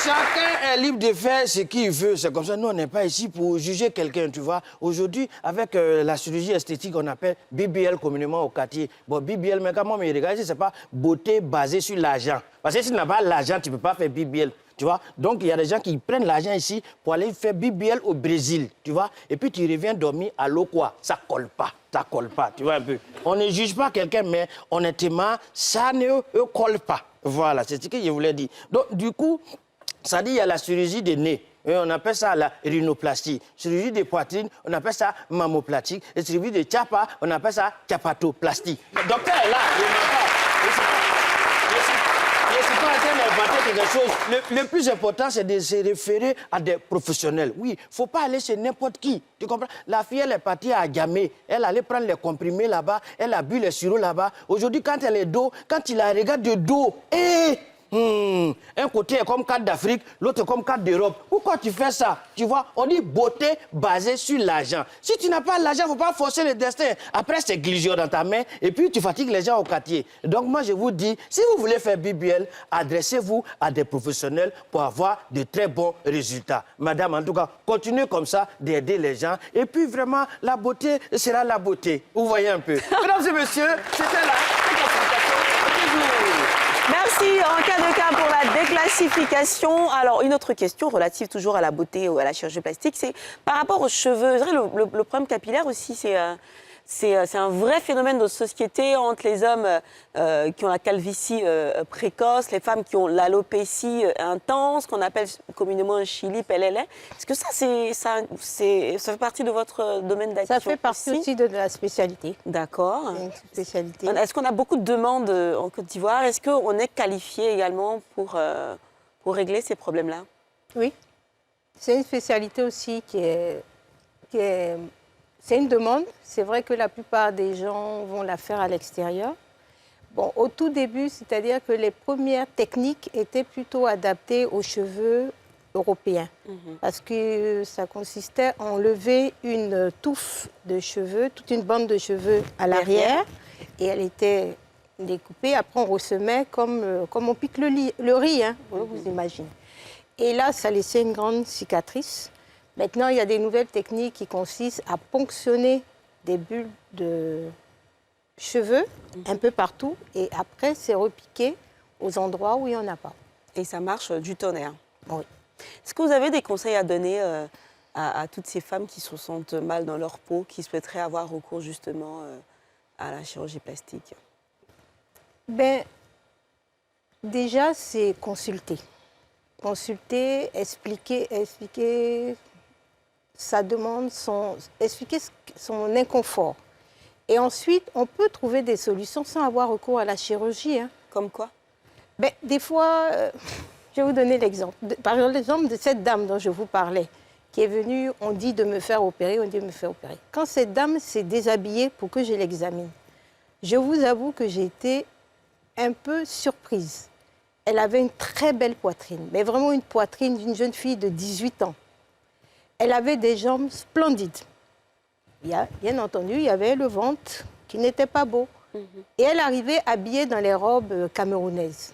Chacun est libre de faire ce qu'il veut. C'est comme ça. Nous, on n'est pas ici pour juger quelqu'un, tu vois. Aujourd'hui, avec la chirurgie esthétique, on appelle BBL communément au quartier. Bon, BBL, mais comment me regarder, c'est pas beauté basée sur l'argent. Parce que si tu n'as pas l'argent, tu ne peux pas faire BBL. Tu vois? Donc, il y a des gens qui prennent l'argent ici pour aller faire BBL au Brésil, tu vois? Et puis, tu reviens dormir à l'eau, quoi. Ça colle pas, tu vois un peu. On ne juge pas quelqu'un, mais honnêtement, ça ne colle pas. Voilà, c'est ce que je voulais dire. Donc, du coup, ça dit il y a la chirurgie des nez. Et on appelle ça la rhinoplastie. Chirurgie de poitrine, on appelle ça mammoplastie. Et chirurgie de chapa, on appelle ça chapatoplastie. Le docteur est là, il n'est pas. Je ne suis pas en train d'inventer quelque chose. Le plus important, c'est de se référer à des professionnels. Oui, il ne faut pas aller chez n'importe qui. Tu comprends? La fille, elle est partie à Djamé. Elle allait prendre les comprimés là-bas. Elle a bu les sirops là-bas. Aujourd'hui, quand elle est dos, quand il la regarde de dos, un côté est comme carte d'Afrique, l'autre est comme carte d'Europe. Pourquoi tu fais ça? Tu vois, on dit beauté basée sur l'argent. Si tu n'as pas l'argent, il ne faut pas forcer le destin. Après, c'est glisio dans ta main et puis tu fatigues les gens au quartier. Donc moi, je vous dis, si vous voulez faire BBL, adressez-vous à des professionnels pour avoir de très bons résultats. Madame, en tout cas, continuez comme ça d'aider les gens. Et puis vraiment, la beauté sera la beauté. Vous voyez un peu. Mesdames et messieurs, c'était la présentation. Merci. En cas de cas pour la déclassification. Alors, une autre question relative toujours à la beauté ou à la chirurgie plastique, c'est par rapport aux cheveux. Le problème capillaire aussi, c'est un vrai phénomène de société entre les hommes qui ont la calvitie précoce, les femmes qui ont l'alopécie intense, qu'on appelle communément un chili pelele. Est-ce que ça fait partie de votre domaine d'action? Ça fait partie aussi de la spécialité. D'accord. Spécialité. Est-ce qu'on a beaucoup de demandes en Côte d'Ivoire? Est-ce qu'on est qualifié également pour régler ces problèmes-là? Oui. C'est une spécialité aussi qui est c'est une demande. C'est vrai que la plupart des gens vont la faire à l'extérieur. Bon, au tout début, c'est-à-dire que les premières techniques étaient plutôt adaptées aux cheveux européens. Parce que ça consistait à enlever une touffe de cheveux, toute une bande de cheveux à l'arrière. Et elle était découpée. Après, on ressemait comme on pique le riz, hein, vous imaginez. Et là, ça laissait une grande cicatrice. Maintenant, il y a des nouvelles techniques qui consistent à ponctionner des bulles de cheveux un peu partout et après, c'est repiqué aux endroits où il n'y en a pas. Et ça marche du tonnerre. Oui. Est-ce que vous avez des conseils à donner à toutes ces femmes qui se sentent mal dans leur peau, qui souhaiteraient avoir recours justement à la chirurgie plastique? Ben, déjà, c'est consulter. Consulter, expliquer sa demande, expliquer son inconfort. Et ensuite, on peut trouver des solutions sans avoir recours à la chirurgie. Hein. Comme quoi? Ben, des fois, je vais vous donner l'exemple. Par exemple, de cette dame dont je vous parlais, qui est venue, on dit de me faire opérer, on dit de me faire opérer. Quand cette dame s'est déshabillée pour que je l'examine, je vous avoue que j'ai été un peu surprise. Elle avait une très belle poitrine, mais vraiment une poitrine d'une jeune fille de 18 ans. Elle avait des jambes splendides. Bien entendu, il y avait le ventre qui n'était pas beau. Et elle arrivait habillée dans les robes camerounaises.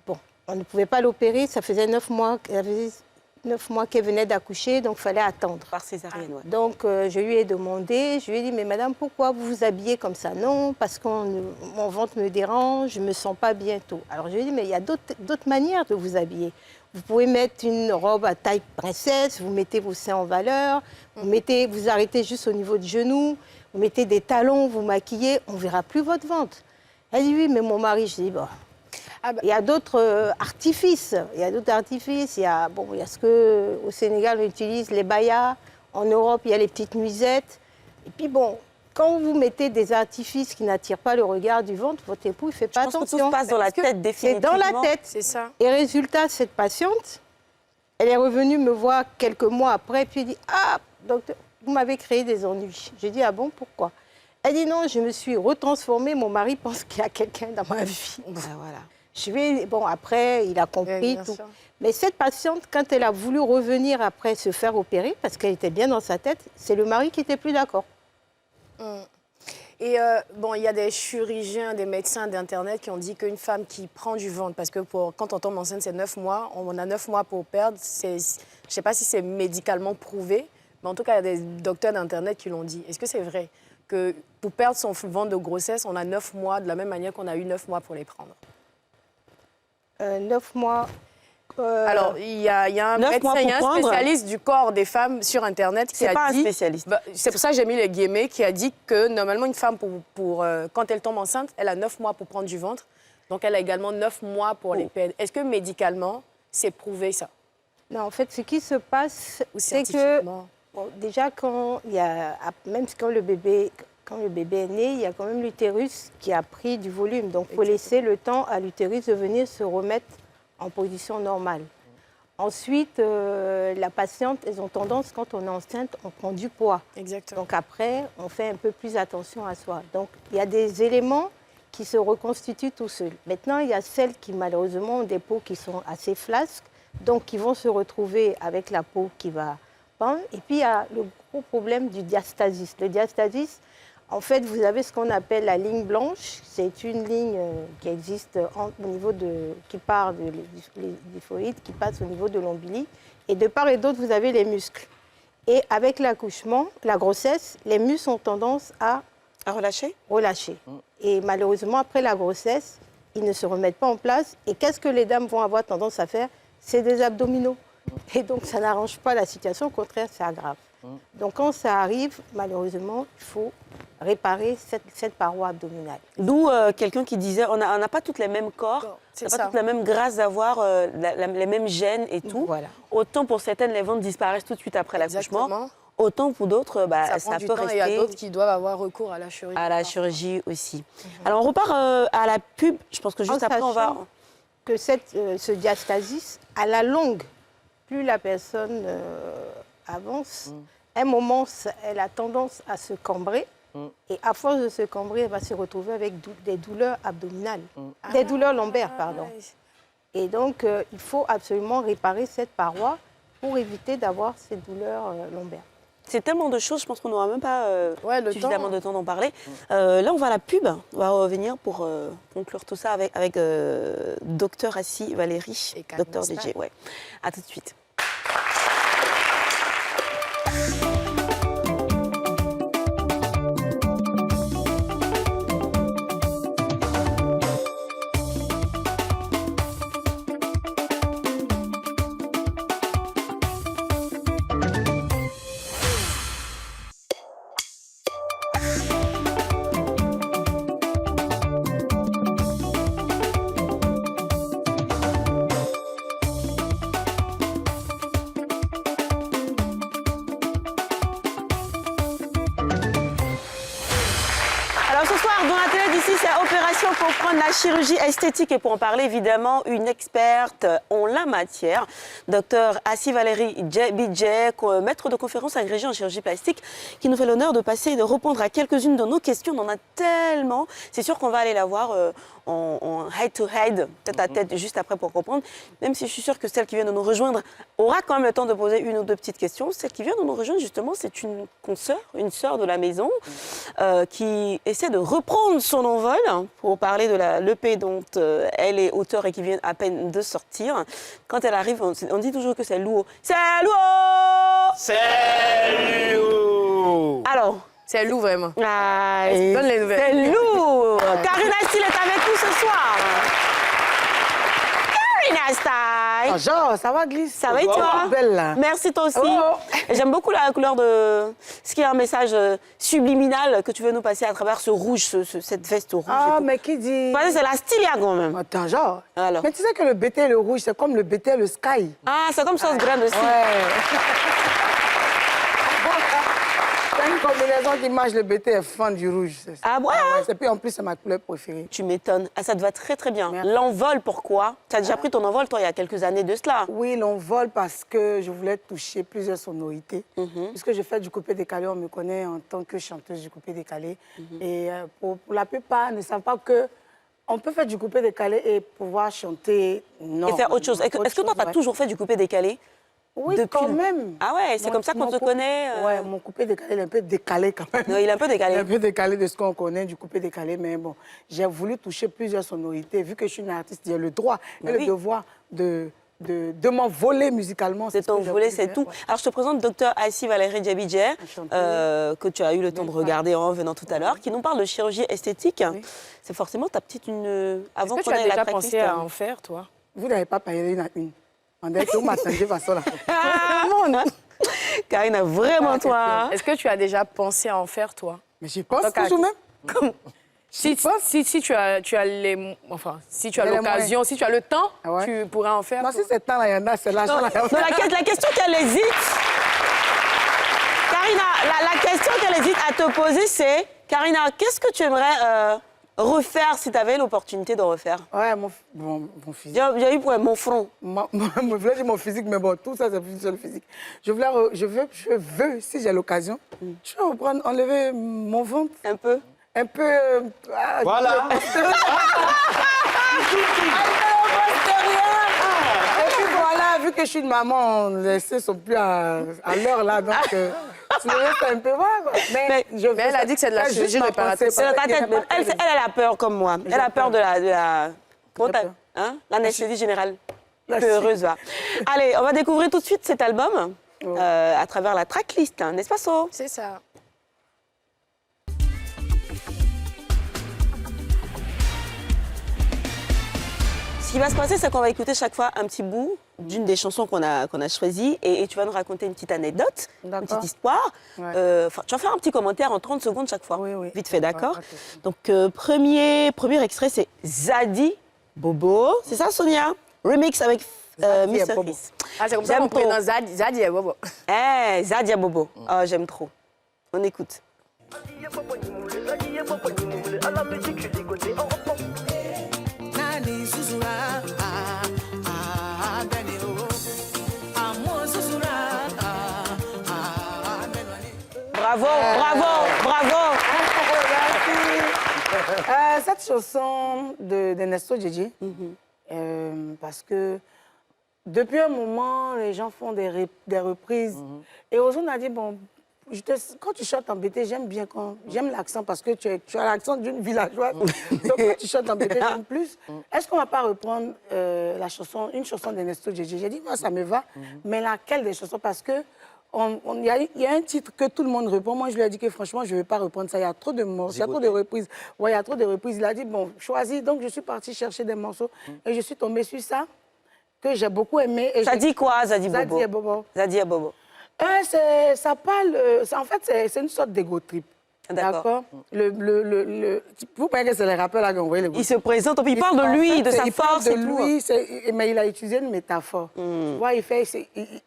Bon, on ne pouvait pas l'opérer, ça faisait 9 mois qu'elle venait d'accoucher, donc il fallait attendre. Par césarienne, ouais. Donc je lui ai demandé, je lui ai dit, mais madame, pourquoi vous vous habillez comme ça? Non, parce que mon ventre me dérange, je ne me sens pas bien tout. Alors je lui ai dit, mais il y a d'autres manières de vous habiller. Vous pouvez mettre une robe à taille princesse, vous mettez vos seins en valeur, vous arrêtez juste au niveau du genou, vous mettez des talons, vous maquillez, on ne verra plus votre ventre. Elle dit, oui, mais mon mari, je dis, bon, il y a d'autres artifices. Il y a d'autres artifices. Il y a ce qu'au Sénégal, on utilise les bayas. En Europe, il y a les petites nuisettes. Et puis bon, quand vous mettez des artifices qui n'attirent pas le regard du ventre, votre époux ne fait pas attention. Je pense que tout se passe dans la tête, définitivement. C'est dans la tête. C'est ça. Et résultat, cette patiente, elle est revenue me voir quelques mois après, puis elle dit, ah, docteur, vous m'avez créé des ennuis. J'ai dit, ah bon, pourquoi? Elle dit, non, je me suis retransformée, mon mari pense qu'il y a quelqu'un dans ma vie. Voilà. Bon, après, il a compris tout. Sûr. Mais cette patiente, quand elle a voulu revenir après se faire opérer, parce qu'elle était bien dans sa tête, c'est le mari qui n'était plus d'accord. Et bon, il y a des chirurgiens, des médecins d'Internet qui ont dit qu'une femme qui prend du ventre, parce que quand on tombe enceinte, c'est 9 mois, on a 9 mois pour perdre. Je ne sais pas si c'est médicalement prouvé, mais en tout cas, il y a des docteurs d'Internet qui l'ont dit. Est-ce que c'est vrai que pour perdre son ventre de grossesse, on a 9 mois, de la même manière qu'on a eu 9 mois pour les prendre? 9 mois. Alors, il y a un médecin, il y a un spécialiste du corps des femmes sur Internet qui a dit... C'est pas un spécialiste. C'est pour ça que j'ai mis les guillemets, qui a dit que normalement, une femme, quand elle tombe enceinte, elle a 9 mois pour prendre du ventre. Donc, elle a également 9 mois pour les perdre. Est-ce que médicalement, c'est prouvé ça? Non, en fait, ce qui se passe, c'est que... Bon, déjà, même quand le bébé est né, il y a quand même l'utérus qui a pris du volume. Donc, il faut laisser le temps à l'utérus de venir se remettre en position normale. Ensuite, la patiente, elles ont tendance, quand on est enceinte, on prend du poids. Exactement. Donc après, on fait un peu plus attention à soi. Donc, il y a des éléments qui se reconstituent tout seuls. Maintenant, il y a celles qui, malheureusement, ont des peaux qui sont assez flasques, donc qui vont se retrouver avec la peau qui va pendre. Et puis, il y a le gros problème du diastasis. Le diastasis, en fait, vous avez ce qu'on appelle la ligne blanche. C'est une ligne qui existe au niveau qui part de l'hypophyse, qui passe au niveau de l'ombilic. Et de part et d'autre, vous avez les muscles. Et avec l'accouchement, la grossesse, les muscles ont tendance à relâcher. Et malheureusement, après la grossesse, ils ne se remettent pas en place. Et qu'est-ce que les dames vont avoir tendance à faire? C'est des abdominaux. Et donc, ça n'arrange pas la situation. Au contraire, ça aggrave. Donc, quand ça arrive, malheureusement, il faut réparer cette paroi abdominale. D'où quelqu'un qui disait, on n'a pas toutes les mêmes corps, on n'a pas toutes les mêmes grâces d'avoir les mêmes gènes et tout. Voilà. Autant pour certaines, les ventres disparaissent tout de suite après l'accouchement. Autant pour d'autres, ça peut rester. Et il y a d'autres qui doivent avoir recours à la chirurgie. À la chirurgie aussi. Alors, on repart à la pub. Je pense que juste après, on va... que ce diastasis, à la longue, plus la personne avance, à un moment, elle a tendance à se cambrer. Et à force de se cambrer, elle va se retrouver avec des douleurs abdominales, des douleurs lombaires, pardon. Et donc, il faut absolument réparer cette paroi pour éviter d'avoir ces douleurs lombaires. C'est tellement de choses, je pense qu'on n'aura même pas suffisamment de temps d'en parler. Là, on va à la pub. On va revenir pour conclure tout ça avec Dr Assi Valérie, Dr DJ. Ouais. À tout de suite. Alors ce soir, dans la télé d'ici, c'est Opération Comprendre la chirurgie esthétique. Et pour en parler, évidemment, une experte en la matière, Dr Assi Valérie Djebidje, maître de conférence agrégé en chirurgie plastique, qui nous fait l'honneur de passer et de répondre à quelques-unes de nos questions. On en a tellement. C'est sûr qu'on va aller la voir en head-to-head, tête à tête, juste après pour comprendre. Même si je suis sûre que celle qui vient de nous rejoindre aura quand même le temps de poser une ou deux petites questions. Celle qui vient de nous rejoindre, justement, c'est une consoeur, une sœur de la maison, qui essaie de reprendre son envol pour parler de l'EP dont elle est auteure et qui vient à peine de sortir. Quand elle arrive, on dit toujours que c'est Louo. C'est Louo! C'est Louo! Alors, c'est Lou, vraiment. Ah, donne les nouvelles. C'est Lou. Karina Style est avec nous ce soir. Karina Style. Bonjour, ça va, Glisse? Ça va et toi? Belle, là. Merci, toi aussi. Oh. J'aime beaucoup la couleur de... Ce qui est un message subliminal que tu veux nous passer à travers ce rouge, cette veste rouge. Ah, mais qui dit... C'est la stylia, quand même. Attends, genre... Alors. Mais tu sais que le BT et le rouge, c'est comme le BT et le sky. Ah, c'est comme ça, ce grain aussi. Ouais. C'est une combinaison qui marche, le BT est fan du rouge. Ah ouais? Et puis en plus, c'est ma couleur préférée. Tu m'étonnes. Ah, ça te va très très bien. L'envol, pourquoi? Tu as déjà pris ton envol, toi, il y a quelques années de cela. Oui, l'envol parce que je voulais toucher plusieurs sonorités. Puisque je fais du coupé-décalé, on me connaît en tant que chanteuse du coupé-décalé. Et pour la plupart ne savent pas que on peut faire du coupé-décalé et pouvoir chanter. Non. Et faire autre chose. Est-ce que toi, tu as toujours fait du coupé-décalé? Oui, quand même. Ah ouais, c'est comme ça qu'on te connaît. Ouais, mon coupé décalé, il est un peu décalé quand même. Non, il est un peu décalé. Il est un peu décalé de ce qu'on connaît du coupé décalé, mais bon, j'ai voulu toucher plusieurs sonorités. Vu que je suis une artiste, j'ai le droit et le devoir de m'envoler musicalement. C'est ton volet, c'est tout. Ouais. Alors, je te présente Dr Assi Valérie Djebidje, que tu as eu le temps de regarder en venant tout à l'heure, qui nous parle de chirurgie esthétique. Oui. C'est forcément ta petite... Avant qu'on ait la pensé à en faire, toi? Vous n'avez pas payé une. On dirait que vous m'attendez de façon là. Karina, vraiment toi. Est-ce que tu as déjà pensé à en faire, toi? Mais j'y pense toujours même. Si tu as l'occasion, si tu as le temps, tu pourras en faire. Non, si c'est le temps, là, il y en a, c'est l'argent. La question qu'elle hésite, Karina, la question qu'elle hésite à te poser, c'est, Karina, qu'est-ce que tu aimerais refaire si tu avais l'opportunité de refaire? Ouais, mon physique. J'ai eu mon front. Je voulais dire mon physique, mais bon, tout ça, c'est plus sur le physique. Je veux, si j'ai l'occasion, je vais reprendre, enlever mon ventre. Un peu? Un peu... voilà. Et puis voilà, vu que je suis une maman, les seins sont plus à l'heure là, donc... Tu me laisses un peu voir. Mais elle a dit que c'est de la chirurgie réparatrice. C'est dans ta tête. Elle a peur comme moi. Elle a peur de la l'anesthésie générale. Heureuse, va. Allez, on va découvrir tout de suite cet album à travers la tracklist, n'est-ce pas, So? C'est ça. Ce qui va se passer, c'est qu'on va écouter chaque fois un petit bout d'une des chansons qu'on a choisies et tu vas nous raconter une petite anecdote, une petite histoire. Ouais. Tu vas faire un petit commentaire en 30 secondes chaque fois. Oui. Vite fait, d'accord? Donc, premier extrait, c'est Zadi Bobo. C'est ça, Sonia? Remix avec Mr. Chris. Ah, c'est comme ça qu'on prononce Zadi et Bobo. Zadi et Bobo. Oh, j'aime trop. On écoute. Bravo. Cette chanson de Nesto Djedje, parce que depuis un moment, les gens font des reprises. Et Ozone a dit, bon, quand tu chantes en BT, j'aime l'accent parce que tu as l'accent d'une villageoise. Donc quand tu chantes en BT, j'aime plus. Est-ce qu'on ne va pas reprendre une chanson de Nesto Djedje? J'ai dit, moi, ça me va, mais laquelle des chansons? Parce que il y a un titre que tout le monde reprend. Moi, je lui ai dit que franchement, je ne vais pas reprendre ça. Il y a trop de morceaux, il y a trop de reprises. Ouais, il y a trop de reprises. Il a dit, bon, choisis. Donc, je suis partie chercher des morceaux et je suis tombée sur ça, que j'ai beaucoup aimé. Et ça dit quoi, Zadi Bobo? Zadi et Bobo. Zadi et Bobo. Ça parle... en fait, c'est une sorte d'ego trip. D'accord. Vous pensez que c'est les rappeurs là qui ont envoyé les... Il se présente, il parle de lui, de sa force et tout. Mais il a utilisé une métaphore. Tu vois,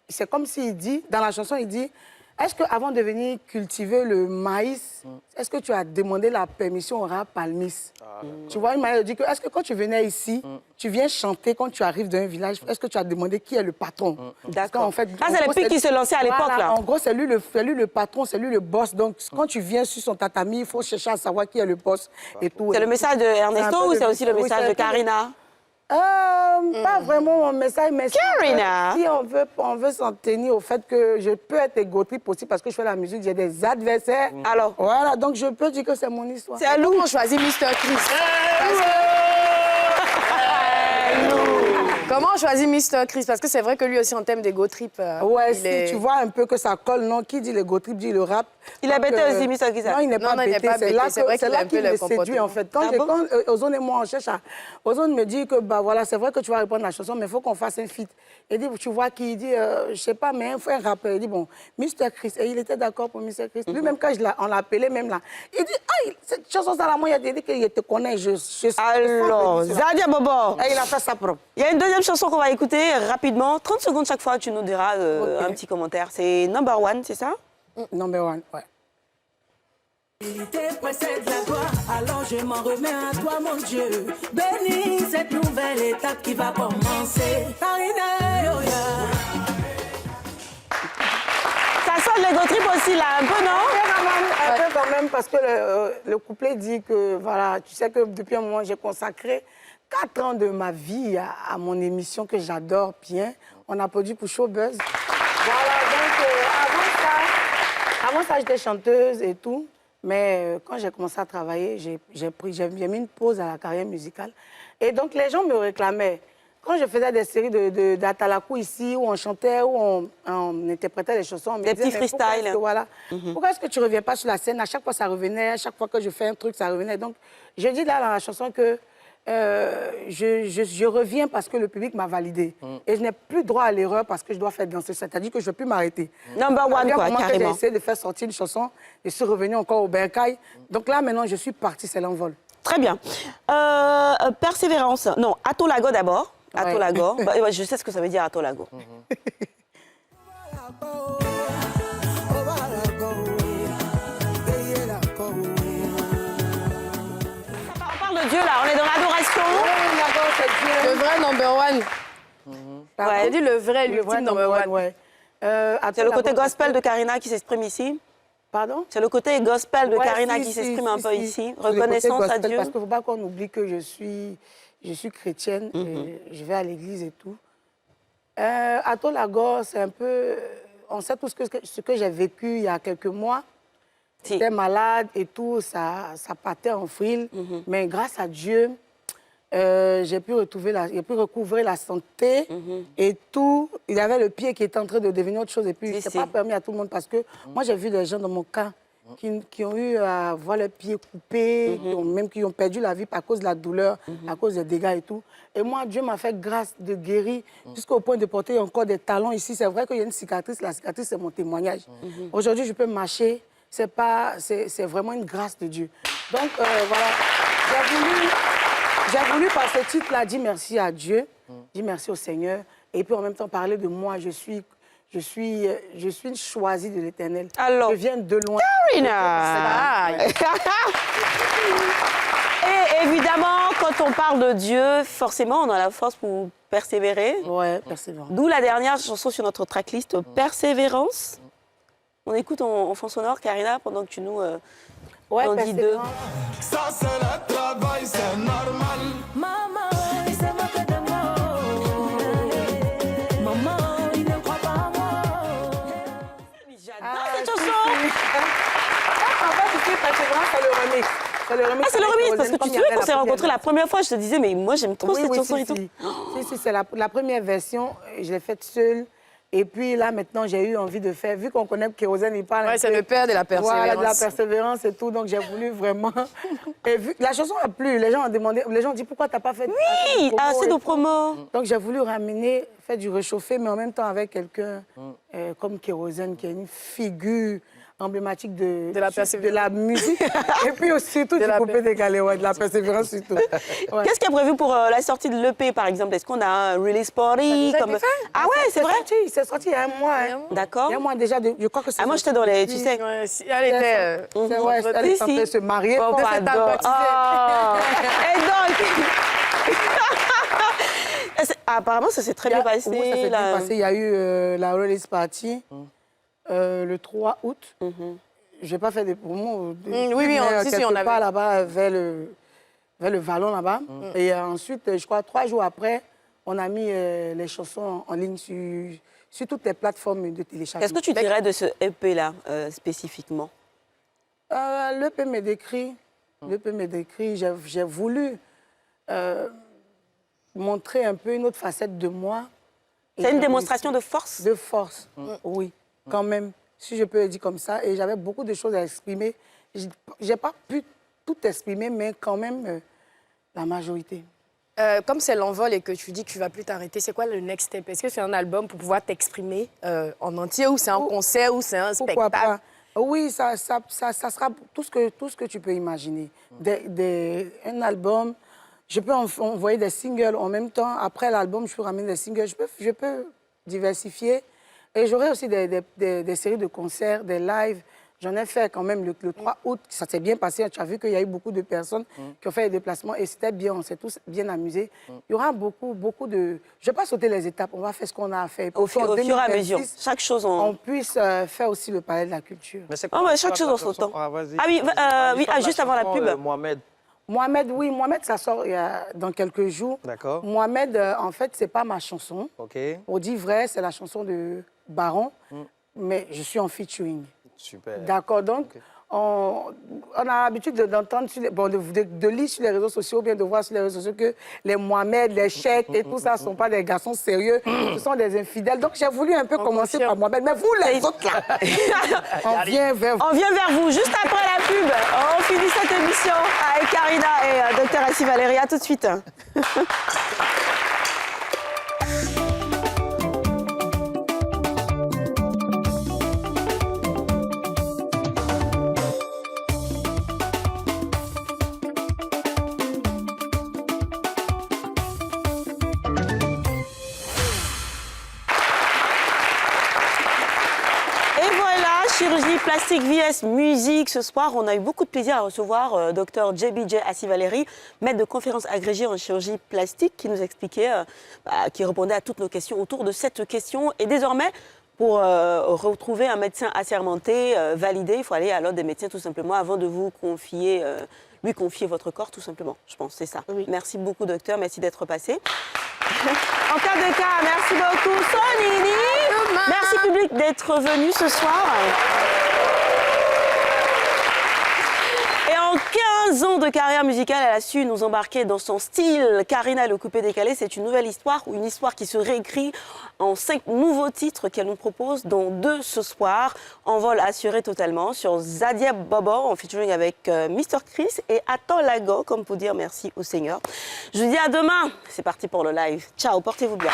c'est comme s'il dit, dans la chanson, il dit, Est-ce qu'avant de venir cultiver le maïs, est-ce que tu as demandé la permission au rap Palmis? Tu vois, une manière de dire que, est-ce que quand tu venais ici, tu viens chanter quand tu arrives dans un village, est-ce que tu as demandé qui est le patron? D'accord. En fait, c'est les pics qui se lançaient à l'époque, voilà, là. En gros, c'est lui le patron, c'est lui le boss. Donc, quand tu viens sur son tatami, il faut chercher à savoir qui est le boss et tout. C'est le message de Ernesto ou c'est aussi le message de Karina? Pas vraiment mon message, mais Karina. si on veut s'en tenir au fait que je peux être égotrip aussi parce que je fais la musique, j'ai des adversaires. Alors? Voilà, donc je peux dire que c'est mon histoire. C'est à nous qu'on choisit Mr. Chris. Comment on choisit Mr. Chris? Parce que c'est vrai que lui aussi, en thème d'ego trip, ouais, si tu vois un peu que ça colle, non? Qui dit l'ego trip dit le rap. Il est bêté aussi, Mr. Chris. Non, il n'est pas bêté. C'est là qu'il me séduit, en fait. Quand Ozone et moi, on cherche à... Ozone me dit que, bah voilà, c'est vrai que tu vas répondre à la chanson, mais il faut qu'on fasse un feat. Il dit, tu vois, qui dit, je sais pas, mais un rappeur. Il dit, bon, Mr. Chris. Et il était d'accord pour Mr. Chris. Lui-même, quand on l'appelait, même là, il dit, ah, cette chanson, ça, là, moi, il a dit qu'il te connaît. Alors, Zadia Bobo. Et il a fait sa propre. Il y a une deuxième chanson qu'on va écouter rapidement. 30 secondes chaque fois, tu nous diras un petit commentaire. C'est Number One, c'est ça? Number One, ouais. Précède la gloire, alors je m'en remets à toi, mon Dieu. Bénis cette nouvelle étape qui va commencer. Ça sonne l'ego trip aussi, là, un peu, non? Un peu quand même, parce que le couplet dit que, voilà, tu sais que depuis un moment, j'ai consacré 4 ans de ma vie à mon émission que j'adore bien. On a produit pour Showbuzz. Voilà, donc avant ça, j'étais chanteuse et tout. Mais quand j'ai commencé à travailler, j'ai mis une pause à la carrière musicale. Et donc, les gens me réclamaient. Quand je faisais des séries d'Atalakou ici, où on chantait, où on interprétait les chansons, on me des disait, petits freestyles. Pourquoi est-ce que tu ne reviens pas sur la scène? À chaque fois, ça revenait. À chaque fois que je fais un truc, ça revenait. Donc, je dis là dans la chanson que je reviens parce que le public m'a validé. Et je n'ai plus droit à l'erreur parce que je dois faire danser. C'est-à-dire que je ne peux plus m'arrêter. Number One, quoi, carrément. J'ai essayé de faire sortir une chanson. Je suis revenue encore au Bercail. Donc là, maintenant, je suis partie, c'est l'envol. Très bien. Persévérance. Non, Atolago d'abord. Atolago. Bah, je sais ce que ça veut dire, Atolago. Dieu, là, on est dans l'adoration. Le vrai Number One. Ouais, dit le vrai, l'ultime Number One. Ouais. C'est le côté gospel de Karina qui s'exprime ici. Pardon? C'est le côté gospel de Karina qui s'exprime un peu ici. Reconnaissance à Dieu. Parce qu'il ne faut pas qu'on oublie que je suis chrétienne, et je vais à l'église et tout. Atolago, c'est un peu... On sait tout ce que j'ai vécu il y a quelques mois. J'étais malade et tout, ça partait en vrille. Mais grâce à Dieu, j'ai pu recouvrer la santé et tout. Il y avait le pied qui était en train de devenir autre chose. Et puis, ce n'est pas permis à tout le monde parce que moi, j'ai vu des gens dans mon cas qui ont eu à voir le pied coupé, même qui ont perdu la vie à cause de la douleur, à cause des dégâts et tout. Et moi, Dieu m'a fait grâce de guérir jusqu'au point de porter encore des talons ici. C'est vrai qu'il y a une cicatrice. La cicatrice, c'est mon témoignage. Aujourd'hui, je peux marcher. C'est vraiment une grâce de Dieu. Donc, voilà, j'ai voulu par ce titre-là, dire merci à Dieu, dire merci au Seigneur, et puis en même temps parler de moi. Je suis une choisie de l'Éternel. Alors, je viens de loin. Karina. Et évidemment, quand on parle de Dieu, forcément, on a la force pour persévérer. Ouais, persévérance. D'où la dernière chanson sur notre tracklist, Persévérance. On écoute en fond sonore, Karina, pendant que tu nous en dis deux. Ça, c'est le travail, c'est normal. Maman, il s'est moqué de moi. Maman, il ne croit pas à moi. J'adore cette chanson. En fait, ici, Persévérance, c'est le remix. C'est le remix, parce que tu te souviens qu'on s'est rencontrés la première fois, je te disais, mais moi, j'aime trop cette chanson et tout. Si, c'est la première version, je l'ai faite seule. Et puis là, maintenant, j'ai eu envie de faire, vu qu'on connaît Kérosène, il parle... Ouais, c'est le père de la persévérance. Voilà, de la persévérance et tout, donc j'ai voulu vraiment... Et vu, la chanson a plu, les gens ont demandé, les gens ont dit, pourquoi t'as pas fait... Oui, assez de promos. Donc j'ai voulu ramener fait du réchauffé, mais en même temps avec quelqu'un comme Kérosène, qui est une figure emblématique de la musique. Et puis aussi, surtout du coupé décalé, ouais, de la persévérance surtout. Ouais. Qu'est-ce qu'il y a prévu pour la sortie de l'EP, par exemple? Est-ce qu'on a un release party comme... Ah ouais, c'est vrai? C'est sorti il y a un mois. Hein. D'accord. Il y a un mois déjà, je crois que c'est... Ah, moi, j'étais dans les... Tu sais... Ouais, elle était... C'est vrai, elle est en train de se marier. Oh, pardon. Et donc... Apparemment, ça s'est très bien passé. Oui, ça s'est bien passé. Il y a eu la release party le 3 août. Je n'ai pas fait des promos. Oui, on avait pas là-bas vers le Vallon là-bas. Et ensuite, je crois 3 jours après, on a mis les chansons en ligne sur toutes les plateformes de téléchargement. Qu'est-ce que tu dirais de ce EP-là, spécifiquement? L'EP me décrit. J'ai voulu montrer un peu une autre facette de moi. C'est une démonstration de force? De force, oui, quand même, si je peux le dire comme ça. Et j'avais beaucoup de choses à exprimer. Je n'ai pas pu tout exprimer, mais quand même la majorité. Comme c'est l'envol et que tu dis que tu ne vas plus t'arrêter, c'est quoi le next step? Est-ce que c'est un album pour pouvoir t'exprimer en entier, ou c'est un concert, ou c'est un spectacle? Pas? Oui, ça sera tout ce que tu peux imaginer. Un album, je peux envoyer des singles en même temps. Après l'album, je peux ramener des singles. Je peux diversifier. Et j'aurai aussi des séries de concerts, des lives. J'en ai fait quand même le 3 août. Ça s'est bien passé. Tu as vu qu'il y a eu beaucoup de personnes qui ont fait des déplacements. Et c'était bien. On s'est tous bien amusés. Il y aura beaucoup de... Je ne vais pas sauter les étapes. On va faire ce qu'on a à faire. Au fur et à mesure. Chaque chose en... On puisse faire aussi le palais de la culture. Mais c'est chaque chose en son temps. Juste avant la pub. Mohamed, oui. Mohamed, ça sort dans quelques jours. D'accord. Mohamed, en fait, c'est pas ma chanson. OK. Pour dire vrai, c'est la chanson de Baron. Mais je suis en featuring. Super. D'accord, donc on a l'habitude d'entendre, de lire sur les réseaux sociaux, ou bien de voir sur les réseaux sociaux que les Mohamed, les Cheikh et tout ça ne sont pas des garçons sérieux, ce sont des infidèles. Donc j'ai voulu un peu commencer par Mohamed. Mais vous, les autres, là, on vient vers vous. On vient vers vous, juste après la pub. On finit cette émission avec Karina et Dr Assi Valérie. À tout de suite. Chirurgie plastique vs musique. Ce soir, on a eu beaucoup de plaisir à recevoir Dr JBJ Assi Valérie, maître de conférence agrégé en chirurgie plastique, qui nous expliquait, qui répondait à toutes nos questions autour de cette question. Et désormais, pour retrouver un médecin assermenté, validé, il faut aller à l'ordre des médecins tout simplement avant de vous confier, lui confier votre corps tout simplement. Je pense c'est ça. Oui. Merci beaucoup docteur, merci d'être passé. En cas de cas, merci beaucoup Sonini. Merci public d'être venu ce soir. Et en 15 ans de carrière musicale, elle a su nous embarquer dans son style. Karina le coupé décalé, c'est une nouvelle histoire, ou une histoire qui se réécrit en 5 nouveaux titres qu'elle nous propose, dont 2 ce soir, en vol assuré totalement, sur Zadia Bobo, en featuring avec Mr. Chris et Attends Lago, comme pour dire merci au Seigneur. Je vous dis à demain. C'est parti pour le live. Ciao, portez-vous bien.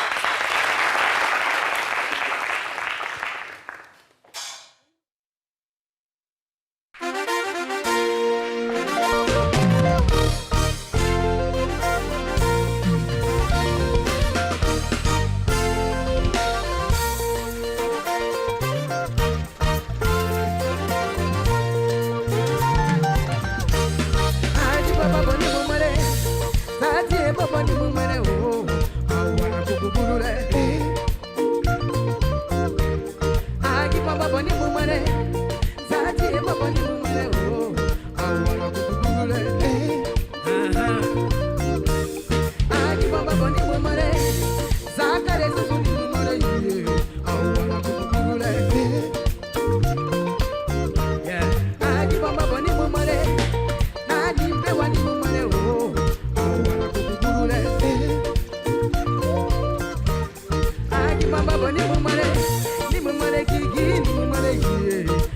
Ni mumale kiki, ni mumale yie.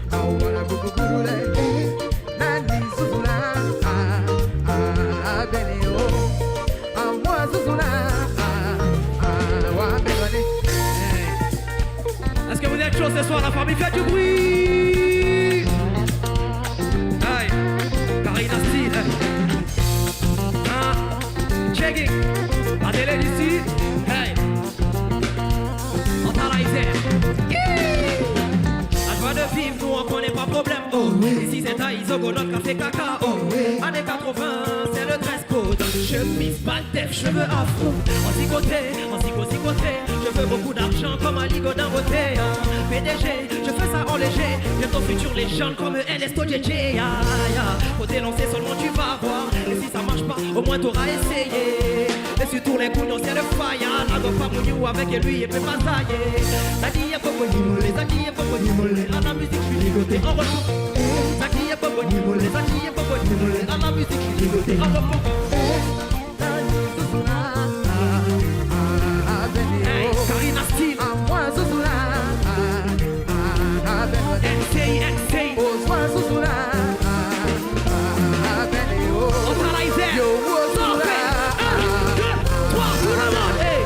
faites du bruit. Hey, Karina Style. Checking. Adèle d'ici. Hey. On travaille. La joie de vivre, nous on connaît pas problème. Oh, ici c'est Taïzogo, notre café caca. Oh, années 80, c'est le dress code. Chemise, baltef, cheveux afro. En zigoté, je veux beaucoup d'argent comme un ligo d'un beauté. PDG, je fais ça en léger. Bientôt futur légende comme Ernesto JJ. Faut t'élancer seulement tu vas voir. Et si ça marche pas, au moins t'auras essayé. Et sur tous les coups, non c'est le fire. La dope pas mon avec lui et peut pas tailler. Zaki est popo nimolé, Zaki est popo nimolé. À la musique je suis ligoté en retour. Zaki est popo nimolé, Zaki est popo nimolé. À la musique je suis ligoté en retour. Hey, Karina Style. NCI. On travaille vert. Sans faire. 1, 2, 3, tout le monde. Hey,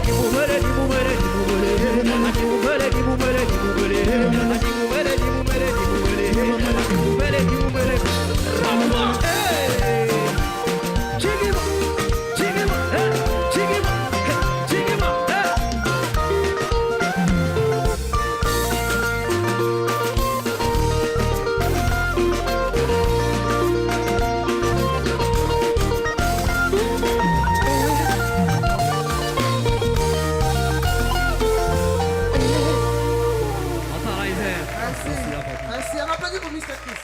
Merci, un applaudissement pour Mr. Chris.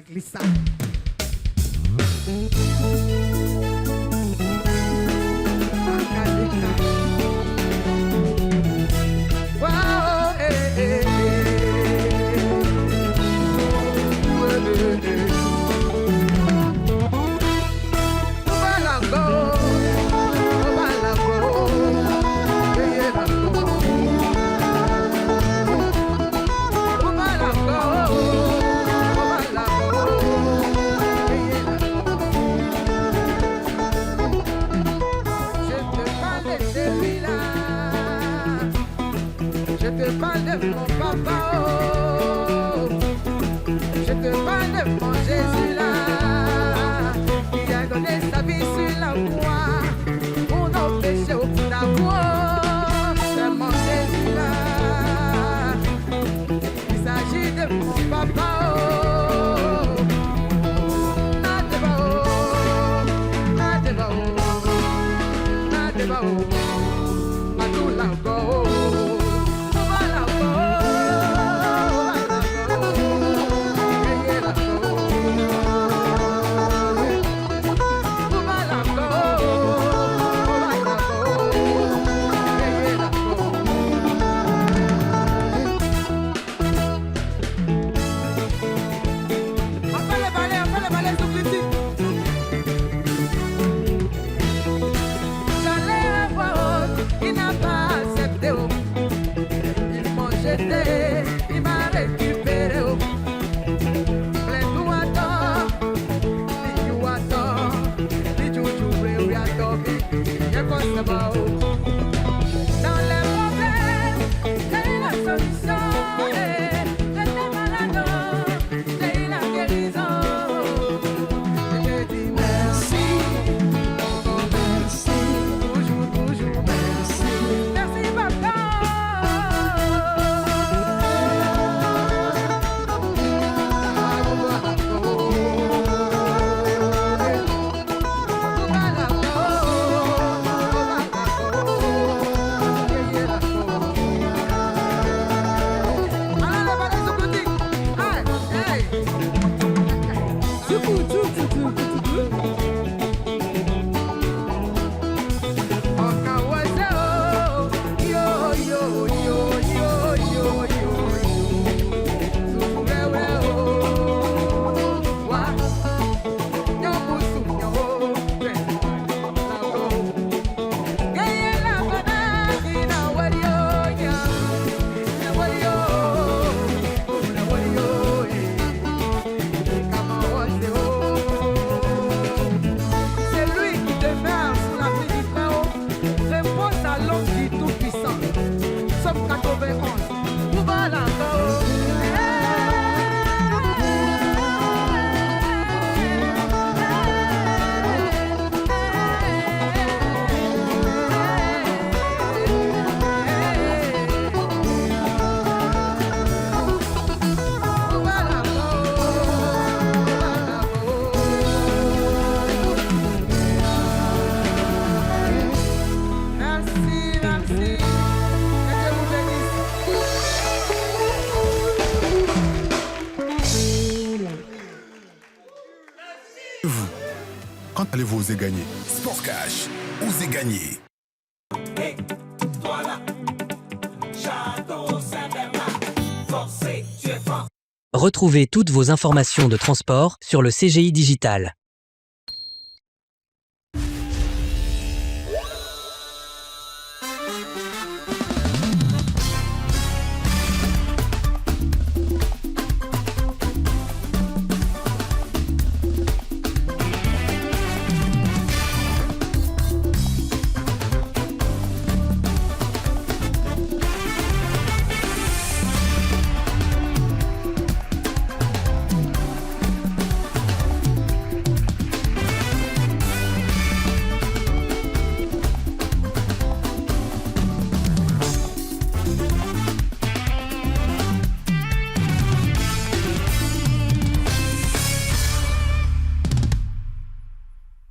Glissa. Wow, Je te parle de mon papa, oh. Je te parle de mon Jésus là, qui a donné sa vie sur la croix pour nos péchés au bout d'amour. C'est mon Jésus là. Il s'agit de mon papa, oh. Nadeba, oh. Nadeba, oh. Nadeba, oh. Adula, oh. Il m'a récupéré au plein d'ouatons, les joujoux, les ouatons, les consommateurs. Dans les problèmes, c'est la solution. J'étais malade, c'est la guérison. Je te dis merci, merci, toujours merci. Merci papa. 91. Voilà. Vous, quand allez-vous oser gagner? Sport Cash, osez gagner. Toi là, Château Saint-Bernard, forcé, tu es fort. Retrouvez toutes vos informations de transport sur le CGI Digital.